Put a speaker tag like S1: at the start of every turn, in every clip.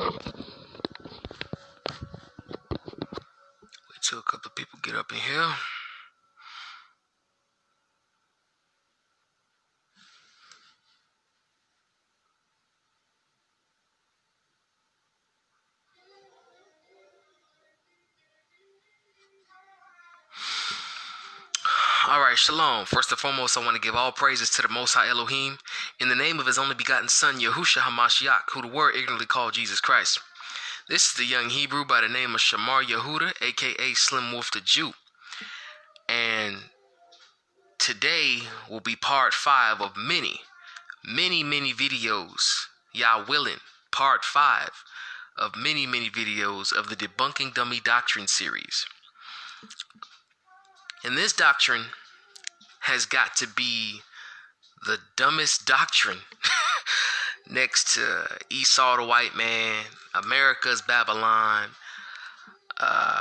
S1: Wait till a couple of people get up in here. Alright, Shalom. First and foremost, I want to give all praises to the Most High Elohim in the name of his only begotten Son, Yahushua HaMashiach, who the word ignorantly called Jesus Christ. This is the young Hebrew by the name of Shamar Yehuda, aka Slim Wolf the Jew. And today will be part 5 of many videos. Yah willing, part 5 of many videos of the Debunking Dummy Doctrine series. And this doctrine has got to be the dumbest doctrine next to Esau the white man, America's Babylon,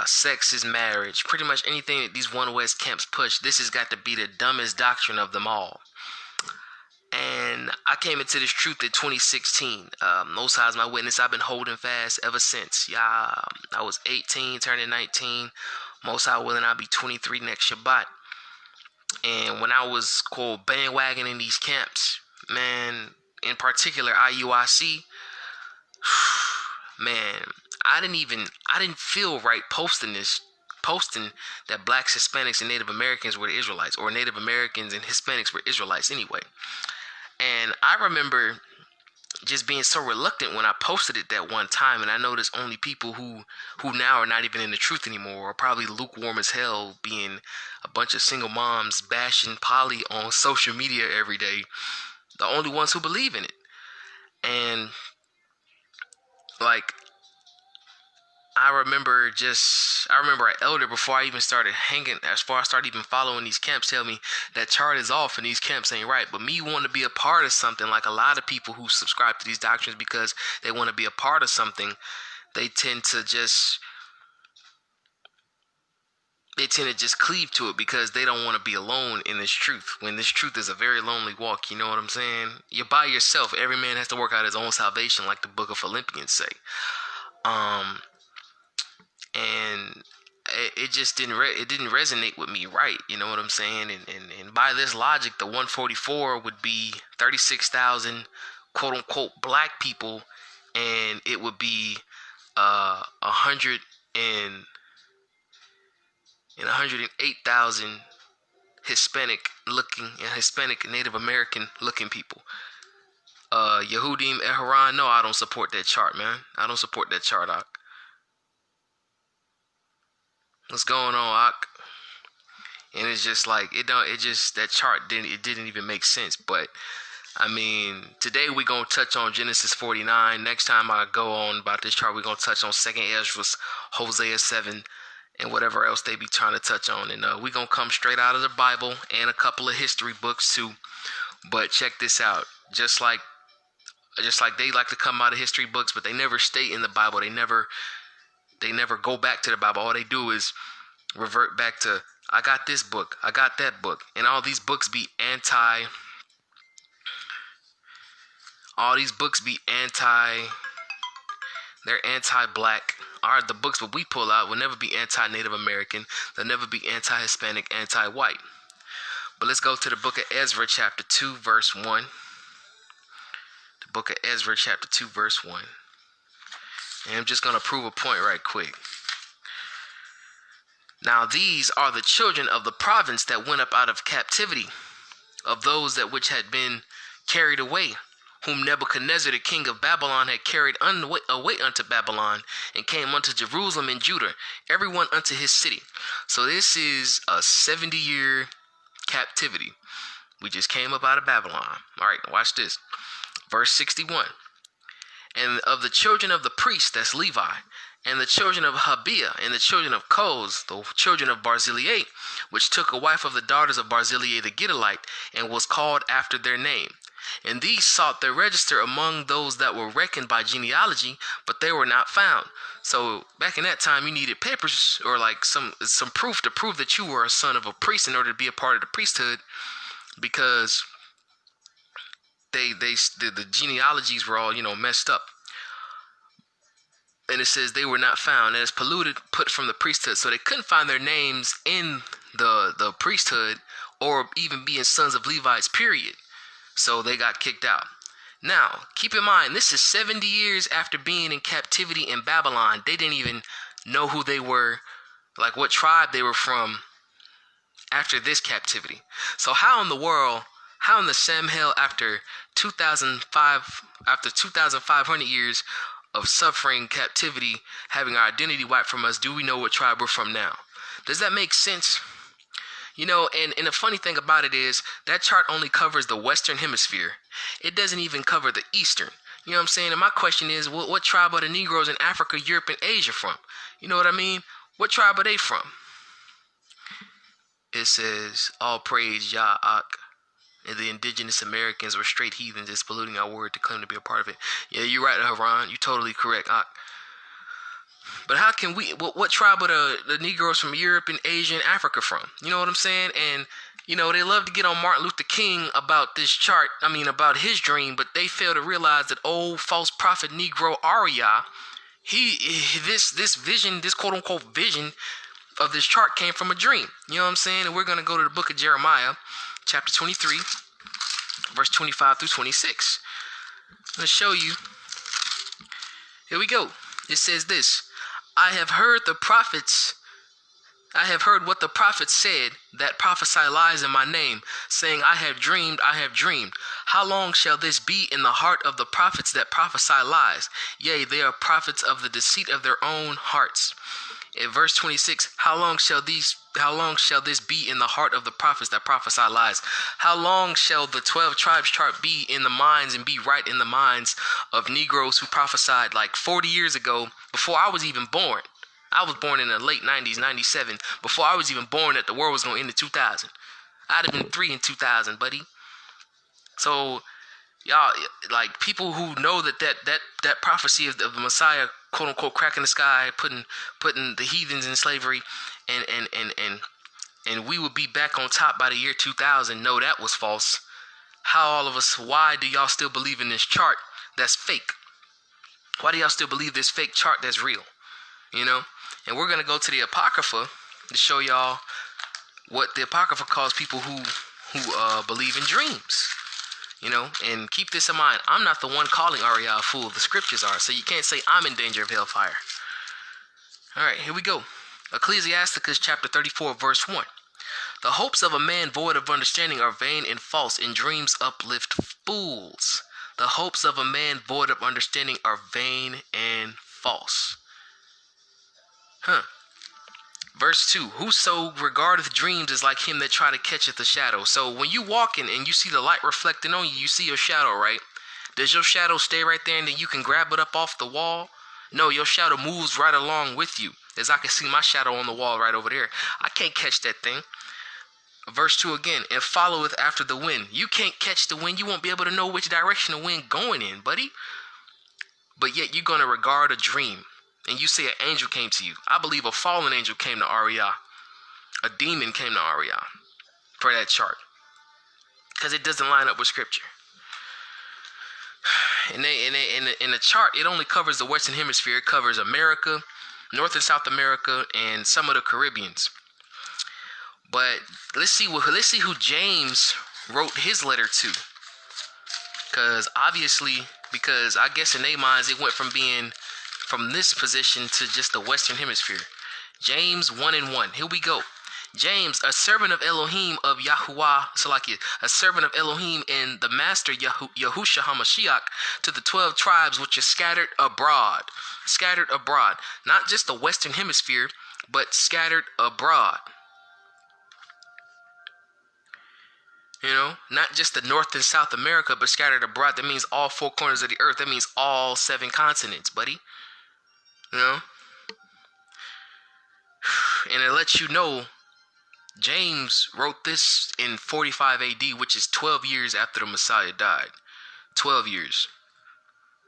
S1: sex is marriage, pretty much anything that these One West camps push. This has got to be the dumbest doctrine of them all. And I came into this truth in 2016. Most High's my witness. I've been holding fast ever since. Yeah, I was 18, turning 19. Most High willing, I'll be 23 next Shabbat. And when I was called bandwagoning these camps, man, in particular IUIC, man, I didn't feel right posting that blacks, Hispanics, and Native Americans were the Israelites, or Native Americans and Hispanics were Israelites anyway. And I remember just being so reluctant when I posted it that one time, and I noticed only people who now are not even in the truth anymore, or probably lukewarm as hell, being a bunch of single moms bashing poly on social media every day, the only ones who believe in it. And like, I remember an elder, before I even started hanging, as far as I started even following these camps, tell me that chart is off and these camps ain't right. But me wanting to be a part of something, like a lot of people who subscribe to these doctrines because they want to be a part of something, they tend to just cleave to it because they don't want to be alone in this truth, when this truth is a very lonely walk. You know what I'm saying? You're by yourself. Every man has to work out his own salvation, like the book of Philippians say. And it just didn't resonate with me, right? You know what I'm saying? And by this logic, the 144 would be 36,000 quote unquote black people, and it would be 108,000 Hispanic Native American looking people. Yehudim Eharan, no, I don't support that chart, man. I don't support that chart, Ak. What's going on, Ak? And it's just like, that chart didn't even make sense. But I mean, today we're going to touch on Genesis 49. Next time I go on about this chart, we're going to touch on 2nd Ezra, Hosea 7, and whatever else they be trying to touch on. And we're going to come straight out of the Bible and a couple of history books too. But check this out. Just like they like to come out of history books, but they never stay in the Bible. They never go back to the Bible. All they do is revert back to, I got this book, I got that book. And all these books be they're anti-black. The books that we pull out will never be anti-Native American. They'll never be anti-Hispanic, anti-white. But let's go to the book of Ezra, chapter 2, verse 1. The book of Ezra, chapter 2, verse 1. And I'm just going to prove a point right quick. Now these are the children of the province that went up out of captivity, of those that which had been carried away, whom Nebuchadnezzar the king of Babylon had carried away unto Babylon, and came unto Jerusalem and Judah, everyone unto his city. So this is a 70-year captivity. We just came up out of Babylon. All right, watch this. Verse 61. And of the children of the priests, that's Levi, and the children of Habiah, and the children of Koz, the children of Barzillai, which took a wife of the daughters of Barzillai the Gittite, and was called after their name. And these sought their register among those that were reckoned by genealogy, but they were not found. So back in that time, you needed papers, or like some proof to prove that you were a son of a priest in order to be a part of the priesthood, because the genealogies were all, messed up. And it says they were not found, and it's polluted, put from the priesthood. So they couldn't find their names in the priesthood or even being sons of Levites, period. So they got kicked out. Now, keep in mind, this is 70 years after being in captivity in Babylon. They didn't even know who they were, like what tribe they were from after this captivity. So how in the Sam hell after 2,500 years of suffering, captivity, having our identity wiped from us, do we know what tribe we're from now? Does that make sense? You know, and the funny thing about it is that chart only covers the Western Hemisphere. It doesn't even cover the Eastern. You know what I'm saying? And my question is, what tribe are the Negroes in Africa, Europe, and Asia from? You know what I mean? What tribe are they from? It says, all praise Yah-Ak. And the indigenous Americans were straight heathens, just polluting our word to claim to be a part of it. Yeah, you're right, Haran. You're totally correct, Ak. But how can we, what tribe are the Negroes from Europe and Asia and Africa from? You know what I'm saying? And, you know, they love to get on Martin Luther King about this chart, about his dream, but they fail to realize that old false prophet Negro Arya, this vision, this quote unquote vision of this chart came from a dream. You know what I'm saying? And we're going to go to the book of Jeremiah, chapter 23, verse 25 through 26. I'm going to show you. Here we go. It says this: I have heard what the prophets said that prophesy lies in my name, saying, I have dreamed, I have dreamed. How long shall this be in the heart of the prophets that prophesy lies? Yea, they are prophets of the deceit of their own hearts. In verse 26, how long shall this be in the heart of the prophets that prophesy lies? How long shall the 12 tribes chart be in the minds and be right in the minds of Negroes who prophesied like 40 years ago, before I was even born? I was born in the late 90s, 97, before I was even born that the world was going to end in 2000. I'd have been 3 in 2000, buddy. So, y'all, like, people who know that prophecy of the Messiah, quote unquote, cracking the sky, putting the heathens in slavery, and we would be back on top by the year 2000. No, that was false. Why do y'all still believe in this chart that's fake? Why do y'all still believe this fake chart that's real? You know? And we're going to go to the Apocrypha to show y'all what the Apocrypha calls people who believe in dreams. You know, and keep this in mind. I'm not the one calling Ariel a fool. The scriptures are. So you can't say I'm in danger of hellfire. All right, here we go. Ecclesiasticus chapter 34, verse 1. The hopes of a man void of understanding are vain and false, and dreams uplift fools. The hopes of a man void of understanding are vain and false. Verse 2, whoso regardeth dreams is like him that try to catcheth a shadow. So when you walking and you see the light reflecting on you, you see your shadow, right? Does your shadow stay right there and then you can grab it up off the wall? No, your shadow moves right along with you. As I can see my shadow on the wall right over there. I can't catch that thing. Verse 2 again, and followeth after the wind. You can't catch the wind. You won't be able to know which direction the wind going in, buddy. But yet you're going to regard a dream. And you say an angel came to you. I believe a fallen angel came to Arya. A demon came to Arya for that chart. Because it doesn't line up with scripture. And in the chart, it only covers the Western Hemisphere. It covers America, North and South America, and some of the Caribbeans. But let's see who James wrote his letter to. Because I guess in their minds it went from this position to just the Western Hemisphere. James 1:1. Here we go. James, a servant of Elohim of Yahuwah, a servant of Elohim and the master Yahusha HaMashiach, to the 12 tribes which are scattered abroad. Scattered abroad. Not just the Western Hemisphere, but scattered abroad. You know, not just the North and South America, but scattered abroad. That means all 4 corners of the earth. That means all 7 continents, buddy. You know? And it lets you know James wrote this in 45 AD, which is 12 years after the Messiah died. 12 years.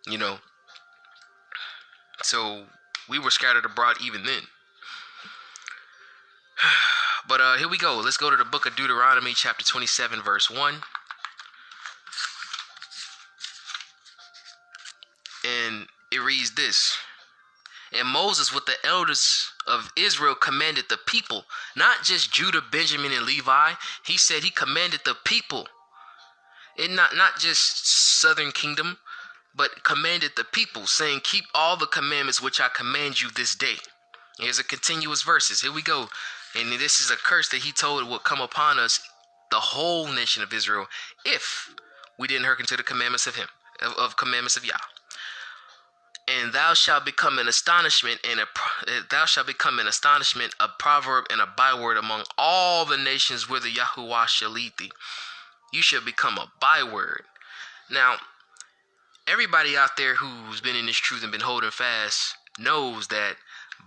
S1: You know? So, we were scattered abroad even then. But here we go. Let's go to the book of Deuteronomy, chapter 27, verse 1. And it reads this. And Moses with the elders of Israel commanded the people, not just Judah, Benjamin, and Levi. He said he commanded the people, and not just southern kingdom, but commanded the people, saying, keep all the commandments which I command you this day. Here's a continuous verses. Here we go. And this is a curse that he told would come upon us, the whole nation of Israel, if we didn't hearken to the commandments of him, of commandments of Yah. And thou shalt become an astonishment, and a proverb and a byword among all the nations whither Yahuwah shall lead thee. You shall become a byword. Now, everybody out there who's been in this truth and been holding fast knows that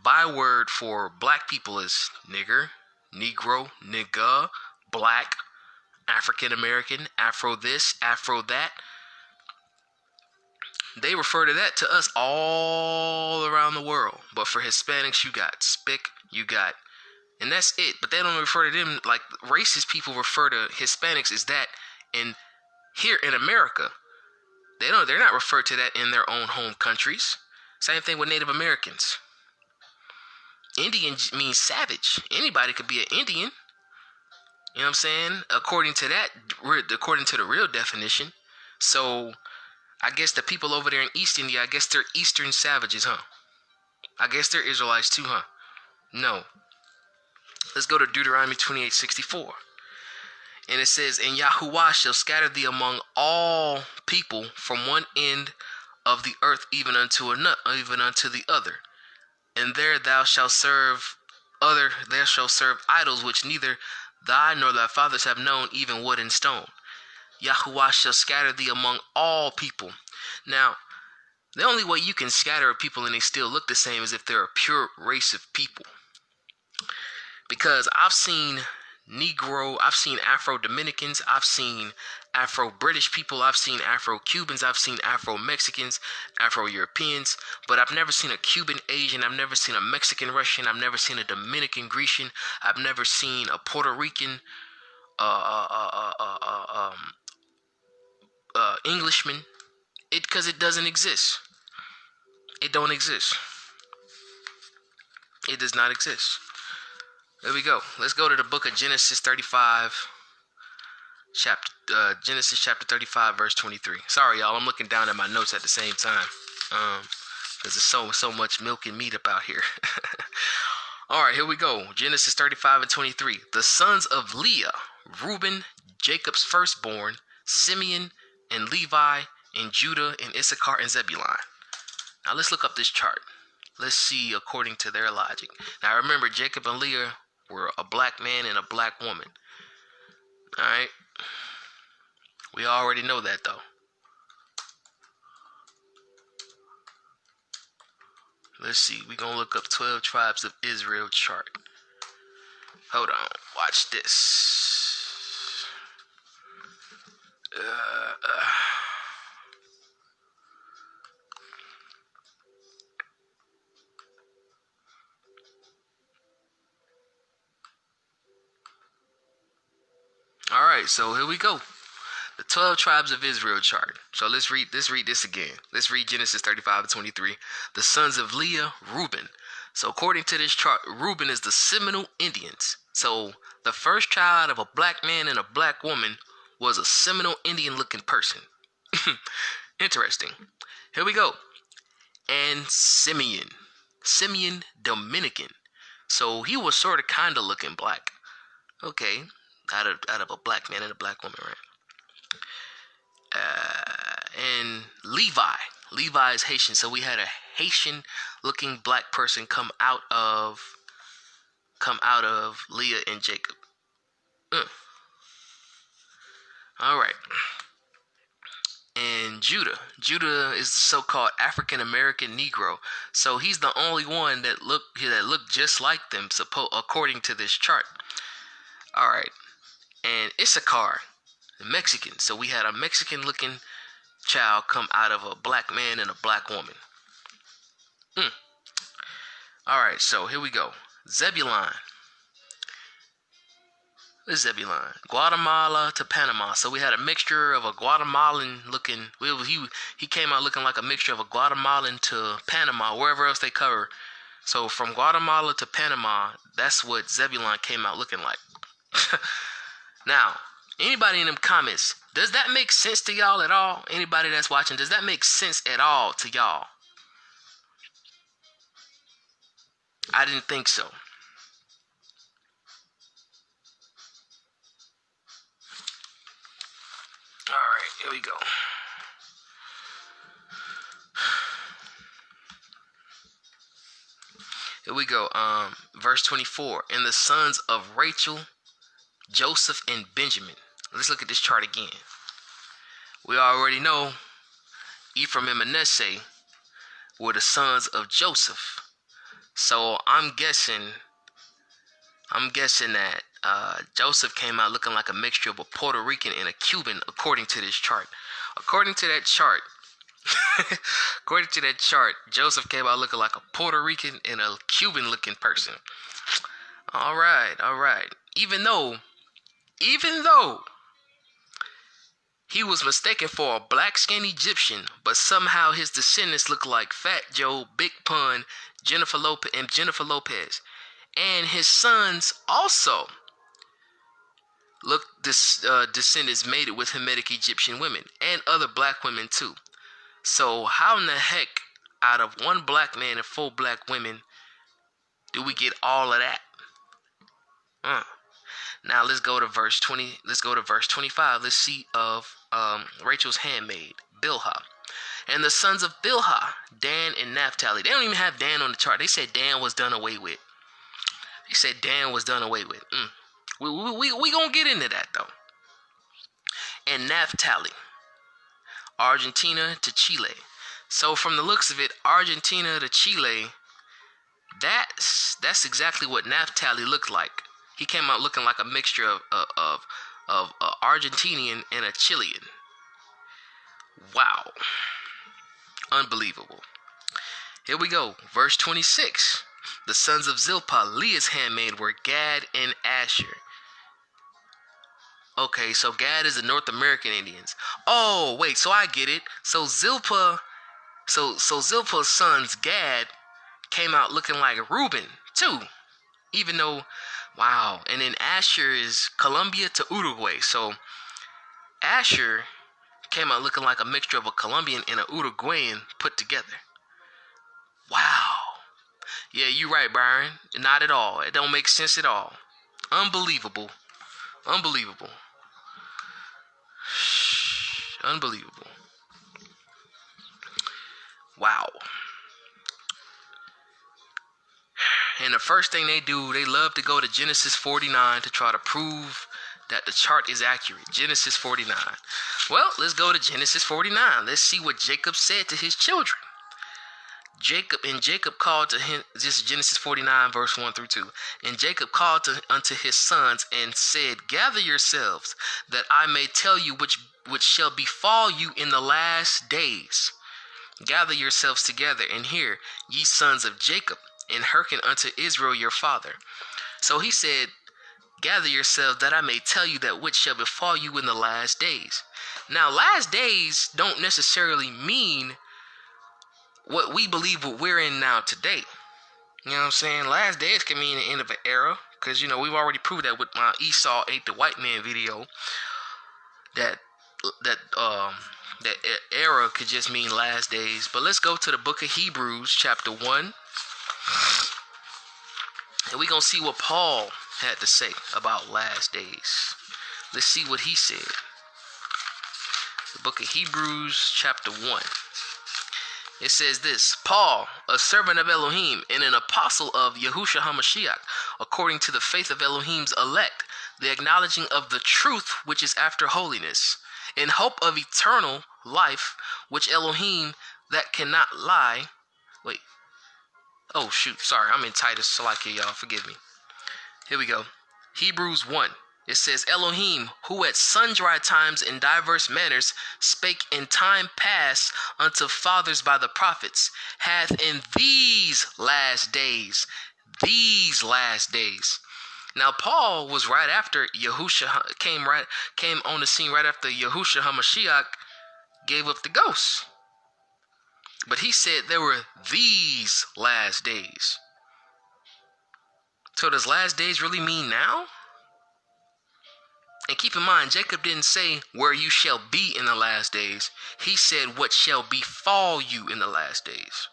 S1: byword for black people is nigger, negro, nigga, black, African American, Afro this, Afro that. They refer to that to us all around the world. But for Hispanics, you got spick, and that's it. But they don't refer to them like racist people refer to Hispanics as that. And here in America, they're not referred to that in their own home countries. Same thing with Native Americans. Indian means savage. Anybody could be an Indian. You know what I'm saying? According to the real definition. So I guess the people over there in East India, I guess they're Eastern savages, huh? I guess they're Israelites too, huh? No. Let's go to Deuteronomy 28:64. And it says, and Yahuwah shall scatter thee among all people from one end of the earth even unto the other. And there thou shalt serve idols which neither thy nor thy fathers have known, even wood and stone. Yahuwah shall scatter thee among all people. Now, the only way you can scatter people and they still look the same is if they're a pure race of people. Because I've seen Negro, I've seen Afro-Dominicans, I've seen Afro-British people, I've seen Afro-Cubans, I've seen Afro-Mexicans, Afro-Europeans, but I've never seen a Cuban Asian, I've never seen a Mexican Russian, I've never seen a Dominican Grecian, I've never seen a Puerto Rican Englishman. Because it doesn't exist. It don't exist. It does not exist. There we go. Let's go to the book of Genesis 35, Genesis chapter 35, verse 23. Sorry, y'all. I'm looking down at my notes at the same time. Because there's so much milk and meat up out here. All right, here we go. Genesis 35 and 23. The sons of Leah, Reuben, Jacob's firstborn, Simeon, and Levi, and Judah, and Issachar, and Zebulun. Now let's look up this chart. Let's see according to their logic. Now remember, Jacob and Leah were a black man and a black woman. Alright? We already know that though. Let's see. We're going to look up 12 tribes of Israel chart. Hold on. Watch this. All right, so here we go. The 12 tribes of Israel chart. So let's read this again. Let's read Genesis 35 and 23. The sons of Leah, Reuben. So according to this chart, Reuben is the Seminole Indians. So the first child of a black man and a black woman was a Seminole Indian looking person. Interesting. Here we go. And Simeon Dominican. So he was sort of kind of looking black. Okay. Out of a black man and a black woman, right? And Levi is Haitian, so we had a Haitian-looking black person come out of Leah and Jacob. All right. And Judah is the so-called African American Negro, so he's the only one that looked just like them, according to this chart. All right. And Issachar, Mexican. So we had a Mexican-looking child come out of a black man and a black woman. All right, so here we go. Zebulun Where's Zebulon? Guatemala to Panama. So we had a mixture of a Guatemalan looking. He came out looking like a mixture of a Guatemalan to Panama, wherever else they cover. So from Guatemala to Panama, that's what Zebulon came out looking like. Now, anybody in them comments, does that make sense to y'all at all? Anybody that's watching, does that make sense at all to y'all? I didn't think so. Alright, here we go. Here we go. Verse 24. And the sons of Rachel, Joseph, and Benjamin. Let's look at this chart again. We already know Ephraim and Manasseh were the sons of Joseph. So I'm guessing that Joseph came out looking like a mixture of a Puerto Rican and a Cuban, according to this chart. According to that chart, Joseph came out looking like a Puerto Rican and a Cuban looking person. All right. Even though he was mistaken for a black-skinned Egyptian, but somehow his descendants look like Fat Joe, Big Pun, Jennifer Lopez. And his sons also look descendants mated with Hamitic Egyptian women and other black women too. So how in the heck, out of one black man and 4 black women, do we get all of that? Now let's go to verse 20. Let's go to verse 25. Let's see of Rachel's handmaid, Bilhah. And the sons of Bilhah, Dan and Naphtali. They don't even have Dan on the chart. They said Dan was done away with. We gonna get into that though. And Naphtali, Argentina to Chile. So from the looks of it, Argentina to Chile, that's exactly what Naphtali looked like. He came out looking like a mixture of Argentinian and a Chilean. Wow. Unbelievable. Here we go. Verse 26. The sons of Zilpah, Leah's handmaid, were Gad and Asher. Okay, so Gad is the North American Indians. Oh, wait, so I get it. So Zilpah's sons, Gad, came out looking like Reuben, too. Even though, wow. And then Asher is Colombia to Uruguay. So Asher came out looking like a mixture of a Colombian and an Uruguayan put together. Wow. Yeah, you're right, Byron. Not at all. It don't make sense at all. Unbelievable. Unbelievable. Wow. And the first thing they do, they love to go to Genesis 49 to try to prove that the chart is accurate. Genesis 49. Well, let's go to Genesis 49. Let's see what Jacob said to his children. Jacob called to him, this is Genesis 49, verse 1 through 2. And Jacob called unto his sons and said, Gather yourselves, that I may tell you which shall befall you in the last days. Gather yourselves together, and hear, ye sons of Jacob, and hearken unto Israel your father. So he said, Gather yourselves, that I may tell you that which shall befall you in the last days. Now, last days don't necessarily mean what we believe what we're in now today. You know what I'm saying? Last days can mean the end of an era. Because, we've already proved that with my Esau ate the white man video. That era could just mean last days. But let's go to the book of Hebrews, chapter 1. And we're going to see what Paul had to say about last days. Let's see what he said. The book of Hebrews, chapter 1. It says this, Paul, a servant of Elohim and an apostle of Yahushua HaMashiach, according to the faith of Elohim's elect, the acknowledging of the truth which is after holiness, in hope of eternal life, which Elohim that cannot lie. Wait. Oh, shoot. Sorry, I'm in Titus. Salakia, y'all. Forgive me. Here we go. Hebrews 1. It says, Elohim, who at sundry times in diverse manners spake in time past unto fathers by the prophets, hath in these last days. Now Paul was right after Yahusha came on the scene right after Yahusha HaMashiach gave up the ghost. But he said there were these last days. So does last days really mean now? And keep in mind, Jacob didn't say where you shall be in the last days. He said what shall befall you in the last days.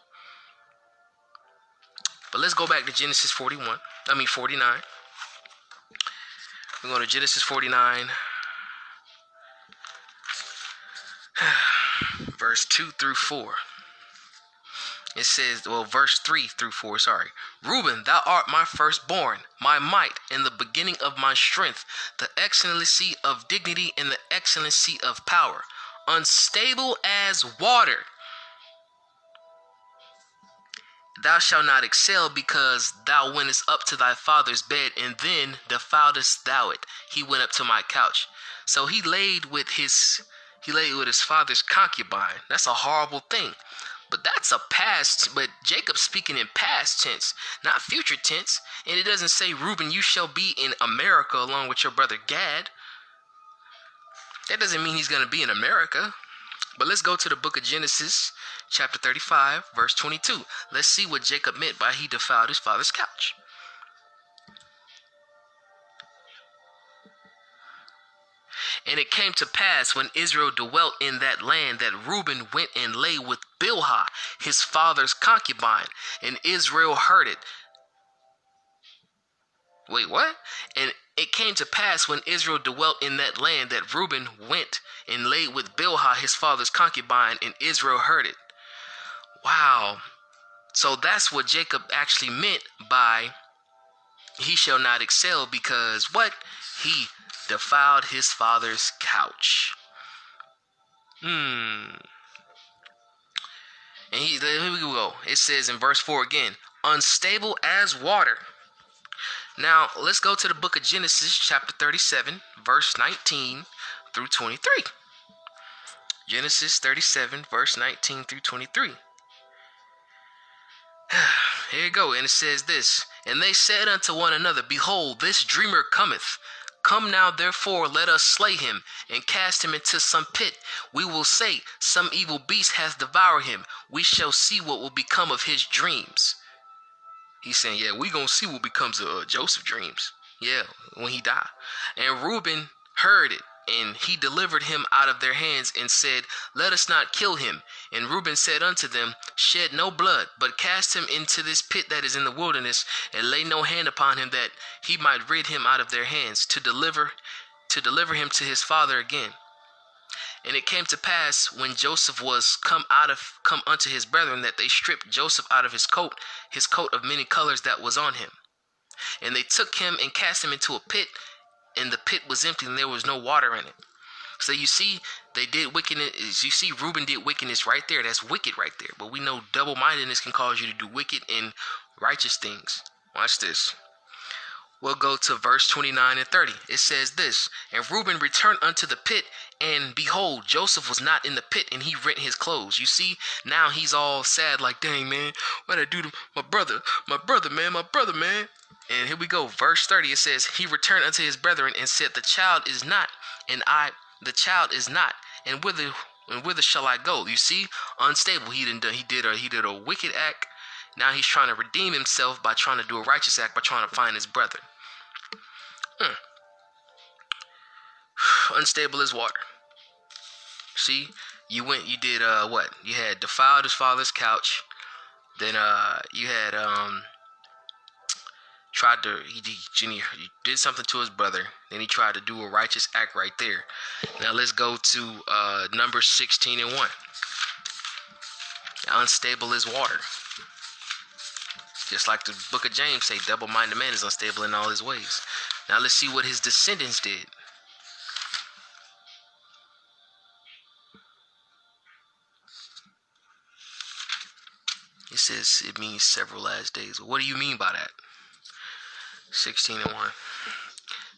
S1: But let's go back to Genesis 49. We're going to Genesis 49, verse 2 through 4. It says, verse 3 through 4, sorry. Reuben, thou art my firstborn, my might, and the beginning of my strength, the excellency of dignity and the excellency of power, unstable as water. Thou shalt not excel, because thou wentest up to thy father's bed, and then defiledst thou it. He went up to my couch. So he laid with his father's concubine. That's a horrible thing. But that's a past, but Jacob's speaking in past tense, not future tense. And it doesn't say, Reuben, you shall be in America along with your brother Gad. That doesn't mean he's going to be in America. But let's go to the book of Genesis, chapter 35, verse 22. Let's see what Jacob meant by he defiled his father's couch. And it came to pass when Israel dwelt in that land that Reuben went and lay with Bilhah, his father's concubine, and Israel heard it. Wait, what? And it came to pass when Israel dwelt in that land that Reuben went and lay with Bilhah, his father's concubine, and Israel heard it. Wow. So that's what Jacob actually meant by he shall not excel, because what? He defiled his father's couch. And here we go. It says in verse 4 again, unstable as water. Now, let's go to the book of Genesis, chapter 37, verse 19 through 23. Genesis 37, verse 19 through 23. Here you go. And it says this, and they said unto one another, behold, this dreamer cometh. Come now, therefore, let us slay him, and cast him into some pit. We will say, some evil beast hath devoured him. We shall see what will become of his dreams. He's saying, yeah, we gonna see what becomes of Joseph's dreams. Yeah, when he died. And Reuben heard it, and he delivered him out of their hands, and said, let us not kill him. And Reuben said unto them, shed no blood, but cast him into this pit that is in the wilderness, and lay no hand upon him, that he might rid him out of their hands, to deliver him to his father again. And it came to pass, when Joseph was come unto his brethren, that they stripped Joseph out of his coat of many colors that was on him. And they took him and cast him into a pit, and the pit was empty, and there was no water in it. So you see, they did wickedness. You see, Reuben did wickedness right there. That's wicked right there. But we know double-mindedness can cause you to do wicked and righteous things. Watch this. We'll go to verse 29 and 30. It says this, and Reuben returned unto the pit, and behold, Joseph was not in the pit, and he rent his clothes. You see, now he's all sad, like, dang, man, what'd I do to my brother, man. And here we go, verse 30, it says, he returned unto his brethren, and said, the child is not, and whither shall I go? You see, unstable. He did a wicked act. Now he's trying to redeem himself by trying to do a righteous act, by trying to find his brother. Unstable as water. See, you did what? You had defiled his father's couch. Then you had he did something to his brother. Then he tried to do a righteous act right there. Now let's go to Numbers 16 and 1. Unstable as water. Just like the book of James say, double-minded man is unstable in all his ways. Now let's see what his descendants did. It says it means several last days. What do you mean by that? 16 and 1.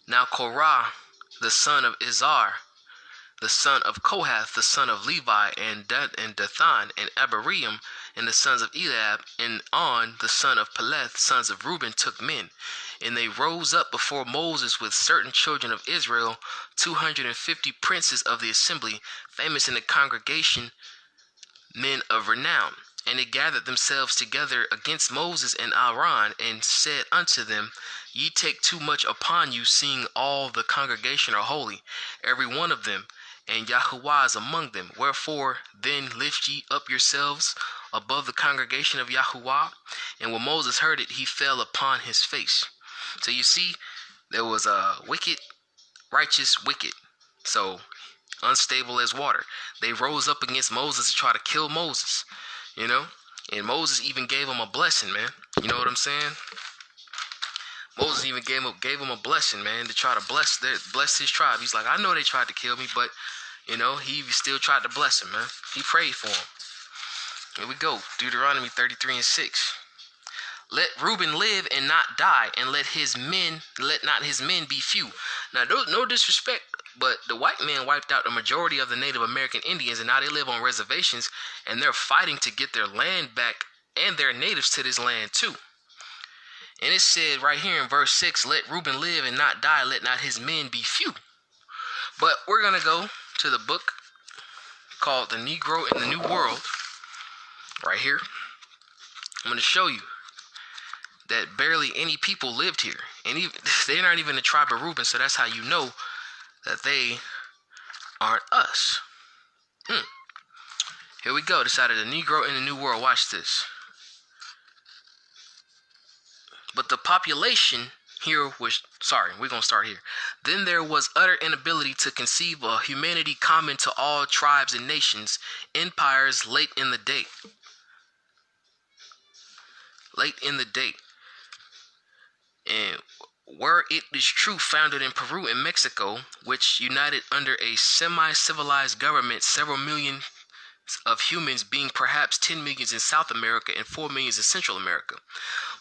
S1: Now Korah, the son of Izhar, the son of Kohath, the son of Levi, and Dathan, and Abiram, and the sons of Eliab, and On, the son of Peleth, sons of Reuben, took men. And they rose up before Moses with certain children of Israel, 250 princes of the assembly, famous in the congregation, men of renown. And they gathered themselves together against Moses and Aaron, and said unto them, Ye take too much upon you, seeing all the congregation are holy, every one of them, and Yahuwah is among them. Wherefore then lift ye up yourselves above the congregation of Yahuwah. And when Moses heard it, he fell upon his face. So you see, there was a wicked, righteous, wicked. So unstable as water. They rose up against Moses to try to kill Moses, you know? And Moses even gave him a blessing, man. You know what I'm saying? Moses even gave him a blessing, man, to try to bless his tribe. He's like, I know they tried to kill me, but, you know, he still tried to bless him, man. He prayed for him. Here we go. Deuteronomy 33:6. Let Reuben live and not die, and let not his men be few. Now, no disrespect, but the white man wiped out the majority of the Native American Indians, and now they live on reservations, and they're fighting to get their land back and their natives to this land too. And it said right here in verse 6, let Reuben live and not die, let not his men be few. But we're going to go to the book called The Negro in the New World, right here. I'm going to show you that barely any people lived here. And even, they're not even the tribe of Reuben, so that's how you know that they aren't us. Here we go. This out of The Negro in the New World. Watch this. But the population here was, we're going to start here. Then there was utter inability to conceive a humanity common to all tribes and nations, empires late in the day. And were it is true founded in Peru and Mexico, which united under a semi-civilized government, several million of humans being perhaps 10 millions in South America and 4 millions in Central America.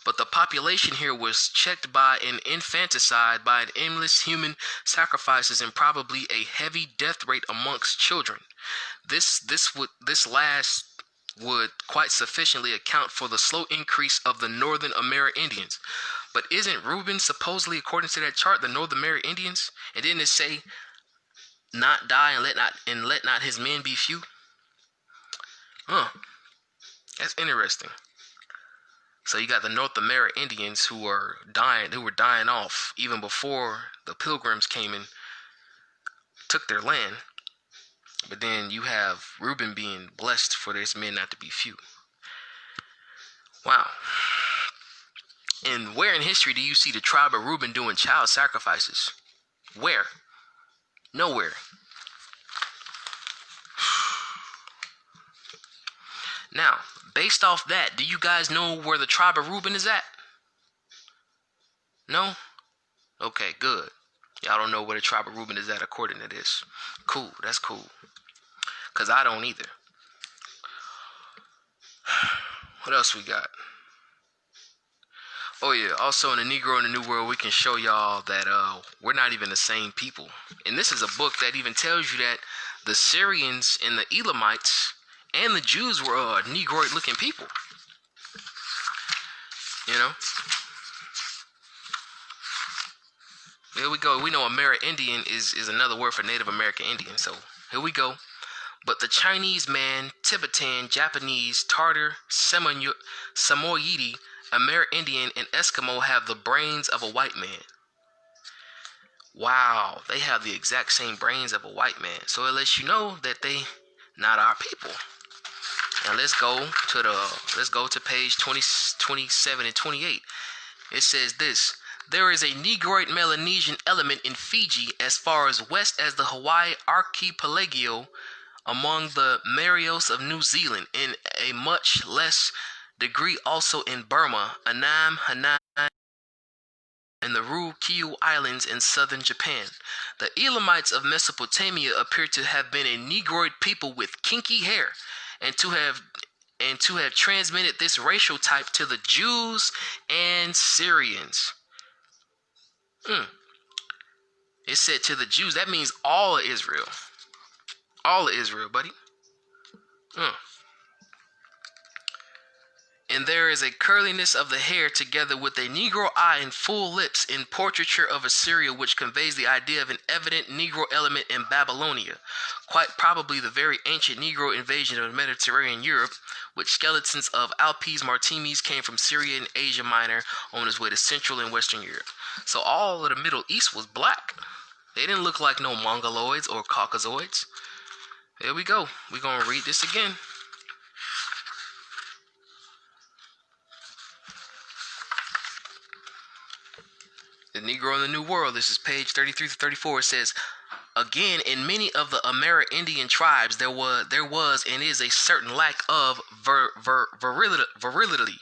S1: But the population here was checked by an infanticide, by an endless human sacrifices, and probably a heavy death rate amongst children. This last would quite sufficiently account for the slow increase of the Northern Amerindians. But isn't Reuben supposedly, according to that chart, the Northern Amerindians? And didn't it say, not die and let not his men be few? That's interesting. So you got the North Amerindians who were dying off even before the Pilgrims came and took their land. But then you have Reuben being blessed for his men not to be few. Wow. And where in history do you see the tribe of Reuben doing child sacrifices? Where? Nowhere. Now, based off that, do you guys know where the tribe of Reuben is at? No? Okay, good. Y'all don't know where the tribe of Reuben is at according to this. Cool, that's cool. Because I don't either. What else we got? Oh yeah, also in The Negro in the New World, we can show y'all that we're not even the same people. And this is a book that even tells you that the Syrians and the Elamites and the Jews were Negroid looking people. You know? Here we go. We know Amerindian is another word for Native American Indian. So here we go. But the Chinese man, Tibetan, Japanese, Tartar, Samoyedi, Amerindian, and Eskimo have the brains of a white man. Wow, they have the exact same brains of a white man. So it lets you know that they not our people. Now let's go to page 27 and 28. It says this: there is a Negroid Melanesian element in Fiji as far as west as the Hawaii archipelago, among the Marios of New Zealand, in a much less degree also in Burma, Annam, Hainan, and the Ryukyu Islands in southern Japan. The Elamites of Mesopotamia appear to have been a Negroid people with kinky hair, and to have transmitted this racial type to the Jews and Syrians. It said to the Jews. That means all of Israel. All of Israel, buddy. And there is a curliness of the hair together with a Negro eye and full lips in portraiture of Assyria, which conveys the idea of an evident Negro element in Babylonia, quite probably the very ancient Negro invasion of Mediterranean Europe, which skeletons of Alpes Martinis came from Syria and Asia Minor on his way to Central and Western Europe. So all of the Middle East was black. They didn't look like no Mongoloids or Caucasoids. There we go. We're going to read this again. The Negro in the New World. This is page 33 to 34. It says, again, in many of the Amerindian tribes, there was and is a certain lack of virility,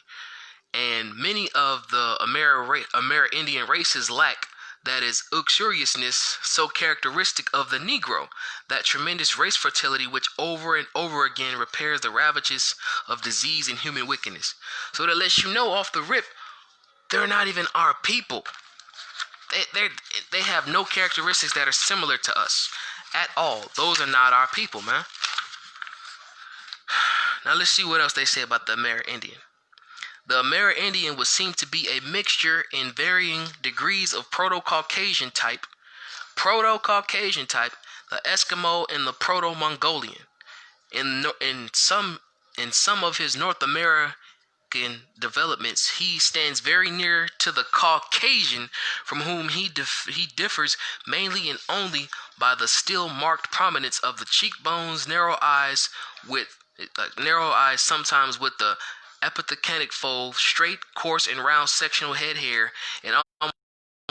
S1: and many of the Amerindian races lack that is uxoriousness so characteristic of the Negro, that tremendous race fertility which over and over again repairs the ravages of disease and human wickedness. So that lets you know off the rip, they're not even our people. They have no characteristics that are similar to us at all. Those are not our people, man. Now let's see what else they say about the Amerindian. The Amerindian would seem to be a mixture in varying degrees of Proto-Caucasian type, the Eskimo, and the Proto-Mongolian. In some of his North American developments, he stands very near to the Caucasian, from whom he differs mainly and only by the still marked prominence of the cheekbones, narrow eyes, sometimes with the epithecanic fold, straight, coarse, and round sectional head hair, and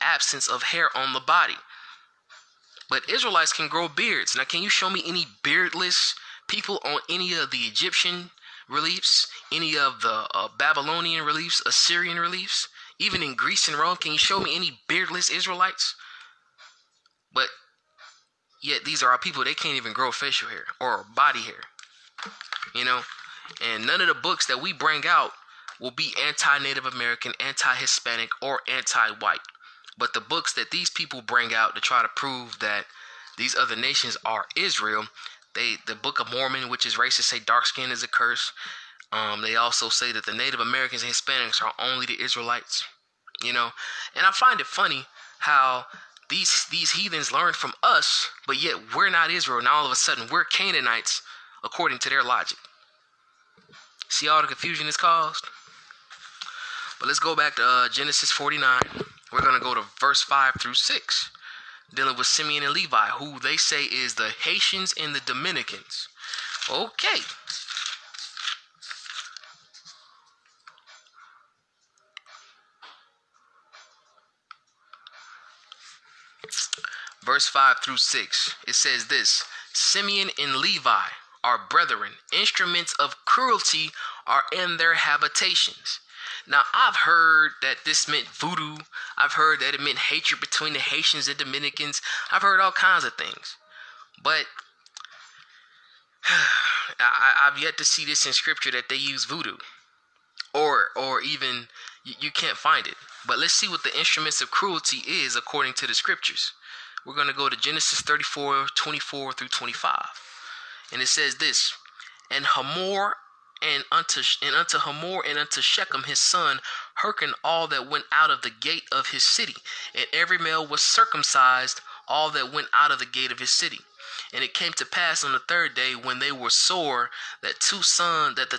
S1: absence of hair on the body. But Israelites can grow beards. Now, can you show me any beardless people on any of the Egyptian reliefs, any of the Babylonian reliefs, Assyrian reliefs? Even in Greece and Rome, can you show me any beardless Israelites? But yet these are our people. They can't even grow facial hair or body hair, you know? And none of the books that we bring out will be anti-Native American, anti-Hispanic, or anti-white. But the books that these people bring out to try to prove that these other nations are Israel, the Book of Mormon, which is racist, say dark skin is a curse. They also say that the Native Americans and Hispanics are only the Israelites, you know. And I find it funny how these heathens learned from us, but yet we're not Israel, and all of a sudden we're Canaanites according to their logic. See all the confusion it's caused? But let's go back to Genesis 49. We're going to go to verse 5 through 6. Dealing with Simeon and Levi, who they say is the Haitians and the Dominicans. Okay. Verse 5 through 6. It says this: Simeon and Levi are brethren. Instruments of cruelty are in their habitations. Now, I've heard that this meant voodoo. I've heard that it meant hatred between the Haitians and Dominicans. I've heard all kinds of things. But I've yet to see this in scripture that they use voodoo. Or even, you can't find it. But let's see what the instruments of cruelty is according to the scriptures. We're going to go to Genesis 34, 24 through 25. And it says this: And Hamor and unto Hamor and unto Shechem his son hearken all that went out of the gate of his city, and every male was circumcised, all that went out of the gate of his city. And it came to pass on the third day, when they were sore, that two sons of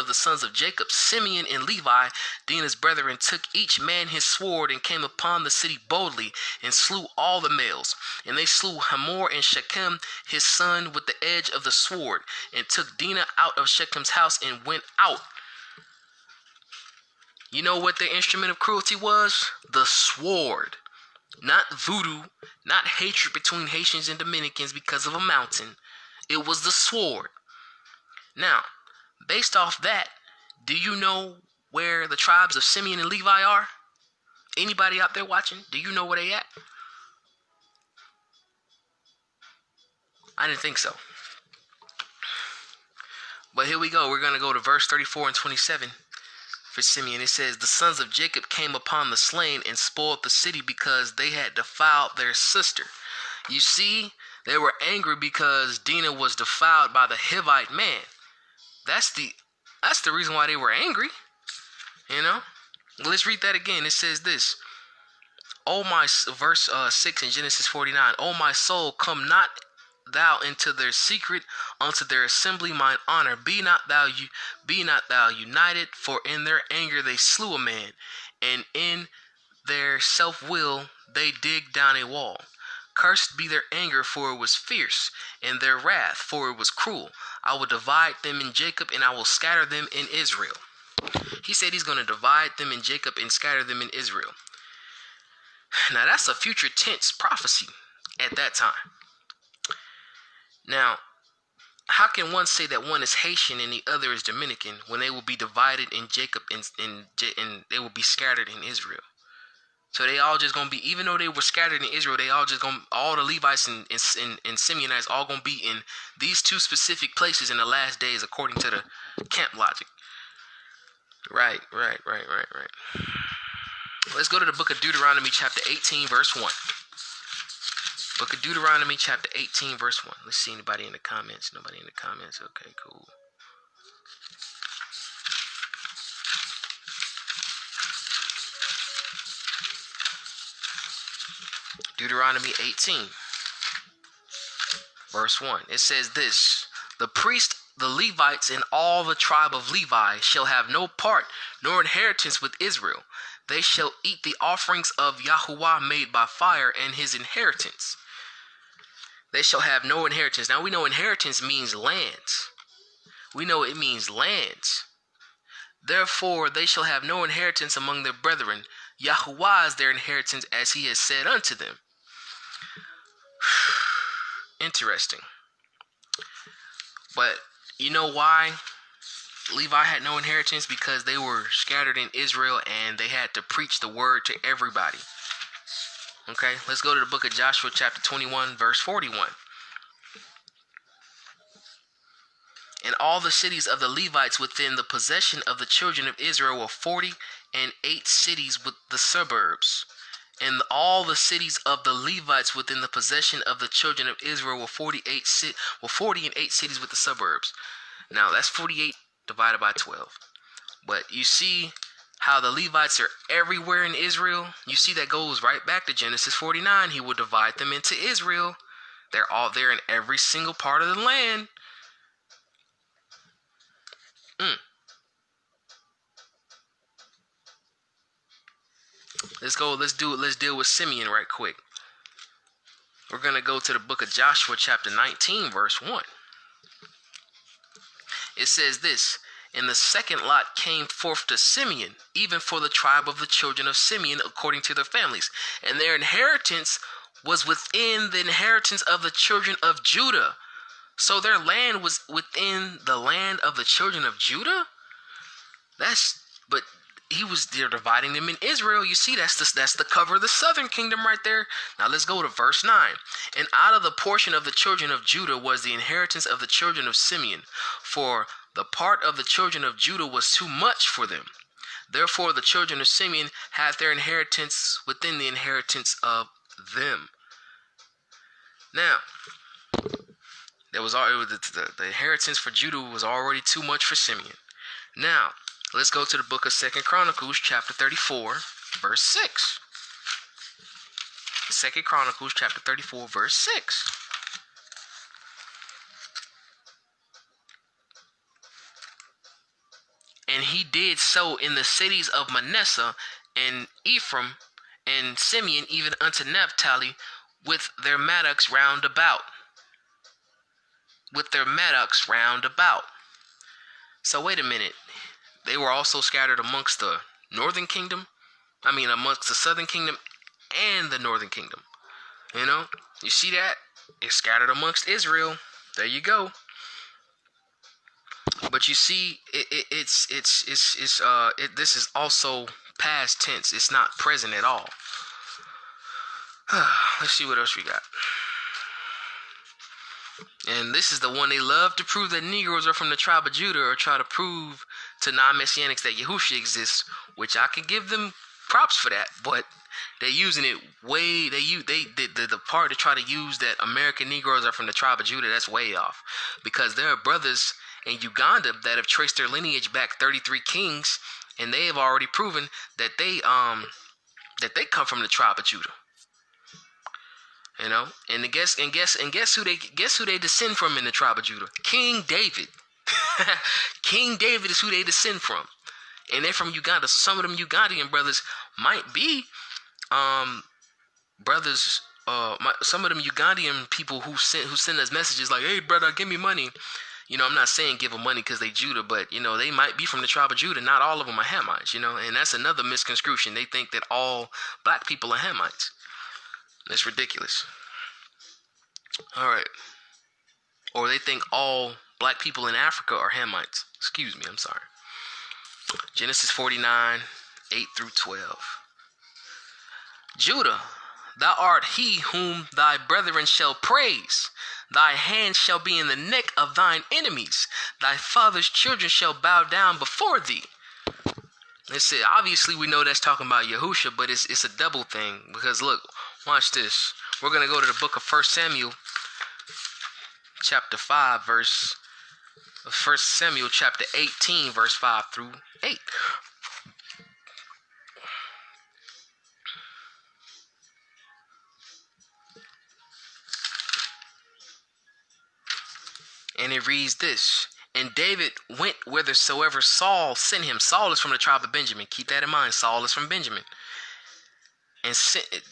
S1: the sons of Jacob, Simeon and Levi, Dinah's brethren, took each man his sword, and came upon the city boldly, and slew all the males. And they slew Hamor and Shechem his son with the edge of the sword, and took Dinah out of Shechem's house, and went out. You know what the instrument of cruelty was? The sword. Not voodoo, not hatred between Haitians and Dominicans because of a mountain. It was the sword. Now, based off that, do you know where the tribes of Simeon and Levi are? Anybody out there watching? Do you know where they at? I didn't think so. But here we go. We're going to go to verse 34 and 27. For Simeon, it says, The sons of Jacob came upon the slain and spoiled the city because they had defiled their sister. You see, they were angry because Dinah was defiled by the Hivite man. That's the That's the reason why they were angry. You know? Let's read that again. It says this. Verse 6 in Genesis 49. O my soul, come not thou into their secret, unto their assembly mine honor. Be not thou united, for in their anger they slew a man, and in their self-will they dig down a wall. Cursed be their anger, for it was fierce, and their wrath, for it was cruel. I will divide them in Jacob, and I will scatter them in Israel. He said he's going to divide them in Jacob and scatter them in Israel. Now, that's a future tense prophecy at that time. Now, how can one say that one is Haitian and the other is Dominican when they will be divided in Jacob and they will be scattered in Israel? So they all just going to be, even though they were scattered in Israel, they all just going to, all the Levites and Simeonites all going to be in these two specific places in the last days according to the camp logic. Right. Let's go to the book of Deuteronomy chapter 18 verse 1. Book of Deuteronomy chapter 18 verse 1. Let's see anybody in the comments. Nobody in the comments. Okay, cool. Deuteronomy 18 verse 1. It says this. The priest, the Levites, and all the tribe of Levi shall have no part nor inheritance with Israel. They shall eat the offerings of Yahuwah made by fire and his inheritance. They shall have no inheritance. Now we know inheritance means lands. We know it means lands. Therefore they shall have no inheritance among their brethren. Yahuwah is their inheritance, as he has said unto them. Interesting. But you know why Levi had no inheritance? Because they were scattered in Israel and they had to preach the word to everybody. Okay, let's go to the book of Joshua chapter 21 verse 41. And all the cities of the Levites within the possession of the children of Israel were 48 cities with the suburbs. And all the cities of the Levites within the possession of the children of Israel were 40 and 8 cities with the suburbs. Now that's 48 divided by 12. But you see how the Levites are everywhere in Israel? You see that goes right back to Genesis 49. He will divide them into Israel. They're all there in every single part of the land. Let's deal with Simeon right quick. We're going to go to the book of Joshua chapter 19 verse 1. It says this. And the second lot came forth to Simeon, even for the tribe of the children of Simeon, according to their families. And their inheritance was within the inheritance of the children of Judah. So their land was within the land of the children of Judah? But they're dividing them in Israel. You see, that's the cover of the southern kingdom right there. Now let's go to verse 9. And out of the portion of the children of Judah was the inheritance of the children of Simeon, for the part of the children of Judah was too much for them. Therefore the children of Simeon had their inheritance within the inheritance of them. Now, the inheritance for Judah was already too much for Simeon. Now, let's go to the book of 2 Chronicles chapter 34 verse 6. 2 Chronicles chapter 34 verse 6. And he did so in the cities of Manasseh and Ephraim and Simeon, even unto Naphtali, with their mattocks round about. So wait a minute. They were also scattered amongst the northern kingdom. Amongst the southern kingdom and the northern kingdom. You know, you see that? It's scattered amongst Israel. There you go. But you see, this is also past tense. It's not present at all. Let's see what else we got. And this is the one they love to prove that Negroes are from the tribe of Judah, or try to prove to non-Messianics that Yahushua exists, which I can give them props for that, but they're using it way, the part to try to use that American Negroes are from the tribe of Judah, that's way off. Because there are brothers and Uganda that have traced their lineage back 33 kings, and they have already proven that they come from the tribe of Judah. You know, and guess who they descend from in the tribe of Judah? King David. King David is who they descend from, and they're from Uganda. So some of them Ugandan brothers might be brothers. Some of them Ugandan people who send us messages like, "Hey, brother, give me money." You know, I'm not saying give them money because they Judah, but you know they might be from the tribe of Judah. Not all of them are Hamites. You know, and that's another misconstruction. They think that all black people are Hamites. That's ridiculous. All right. Or they think all black people in Africa are Hamites. Excuse me, I'm sorry. Genesis 49, 8 through 12. Judah, thou art he whom thy brethren shall praise. Thy hand shall be in the neck of thine enemies. Thy father's children shall bow down before thee. Let's see, obviously we know that's talking about Yahusha, but it's a double thing. Because look, watch this. We're going to go to the book of 1 Samuel, chapter 5, verse 1 Samuel chapter 18, verse 5 through 8. And it reads this: and David went whithersoever Saul sent him. Saul is from the tribe of Benjamin. Keep that in mind. Saul is from Benjamin. And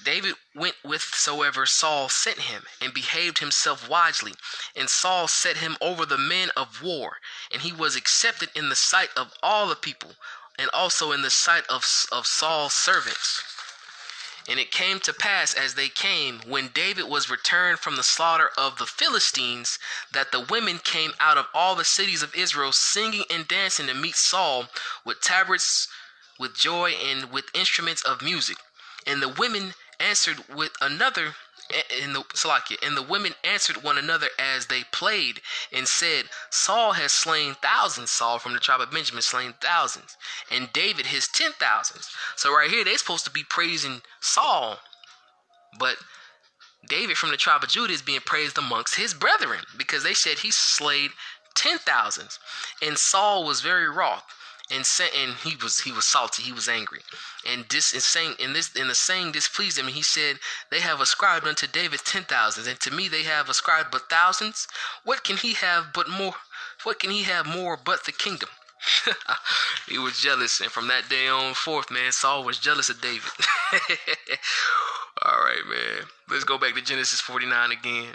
S1: David went whithersoever Saul sent him, and behaved himself wisely. And Saul set him over the men of war, and he was accepted in the sight of all the people, and also in the sight of Saul's servants. And it came to pass, as they came, when David was returned from the slaughter of the Philistines, that the women came out of all the cities of Israel, singing and dancing to meet Saul, with tabrets, with joy, and with instruments of music. And the women answered women answered one another as they played, and said, Saul has slain thousands. Saul from the tribe of Benjamin slain thousands, and David his 10,000s. So right here they're supposed to be praising Saul, but David from the tribe of Judah is being praised amongst his brethren, because they said he slayed 10,000s. And Saul was very wroth, and he was salty, he was angry, and the saying displeased him. And he said, they have ascribed unto David 10,000s, and to me they have ascribed but thousands. What can he have more but the kingdom? He was jealous, and from that day on forth, man, Saul was jealous of David. All right, man, let's go back to Genesis 49 again.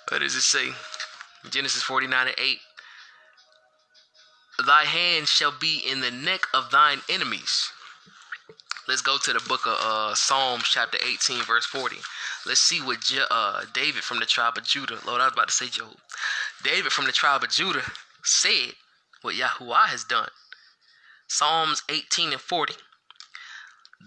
S1: What does it say? Genesis 49 and 8. Thy hand shall be in the neck of thine enemies. Let's go to the book of Psalms chapter 18, verse 40. Let's see what David from the tribe of Judah, Lord, I was about to say Job. David from the tribe of Judah said what Yahuwah has done. Psalms 18 and 40.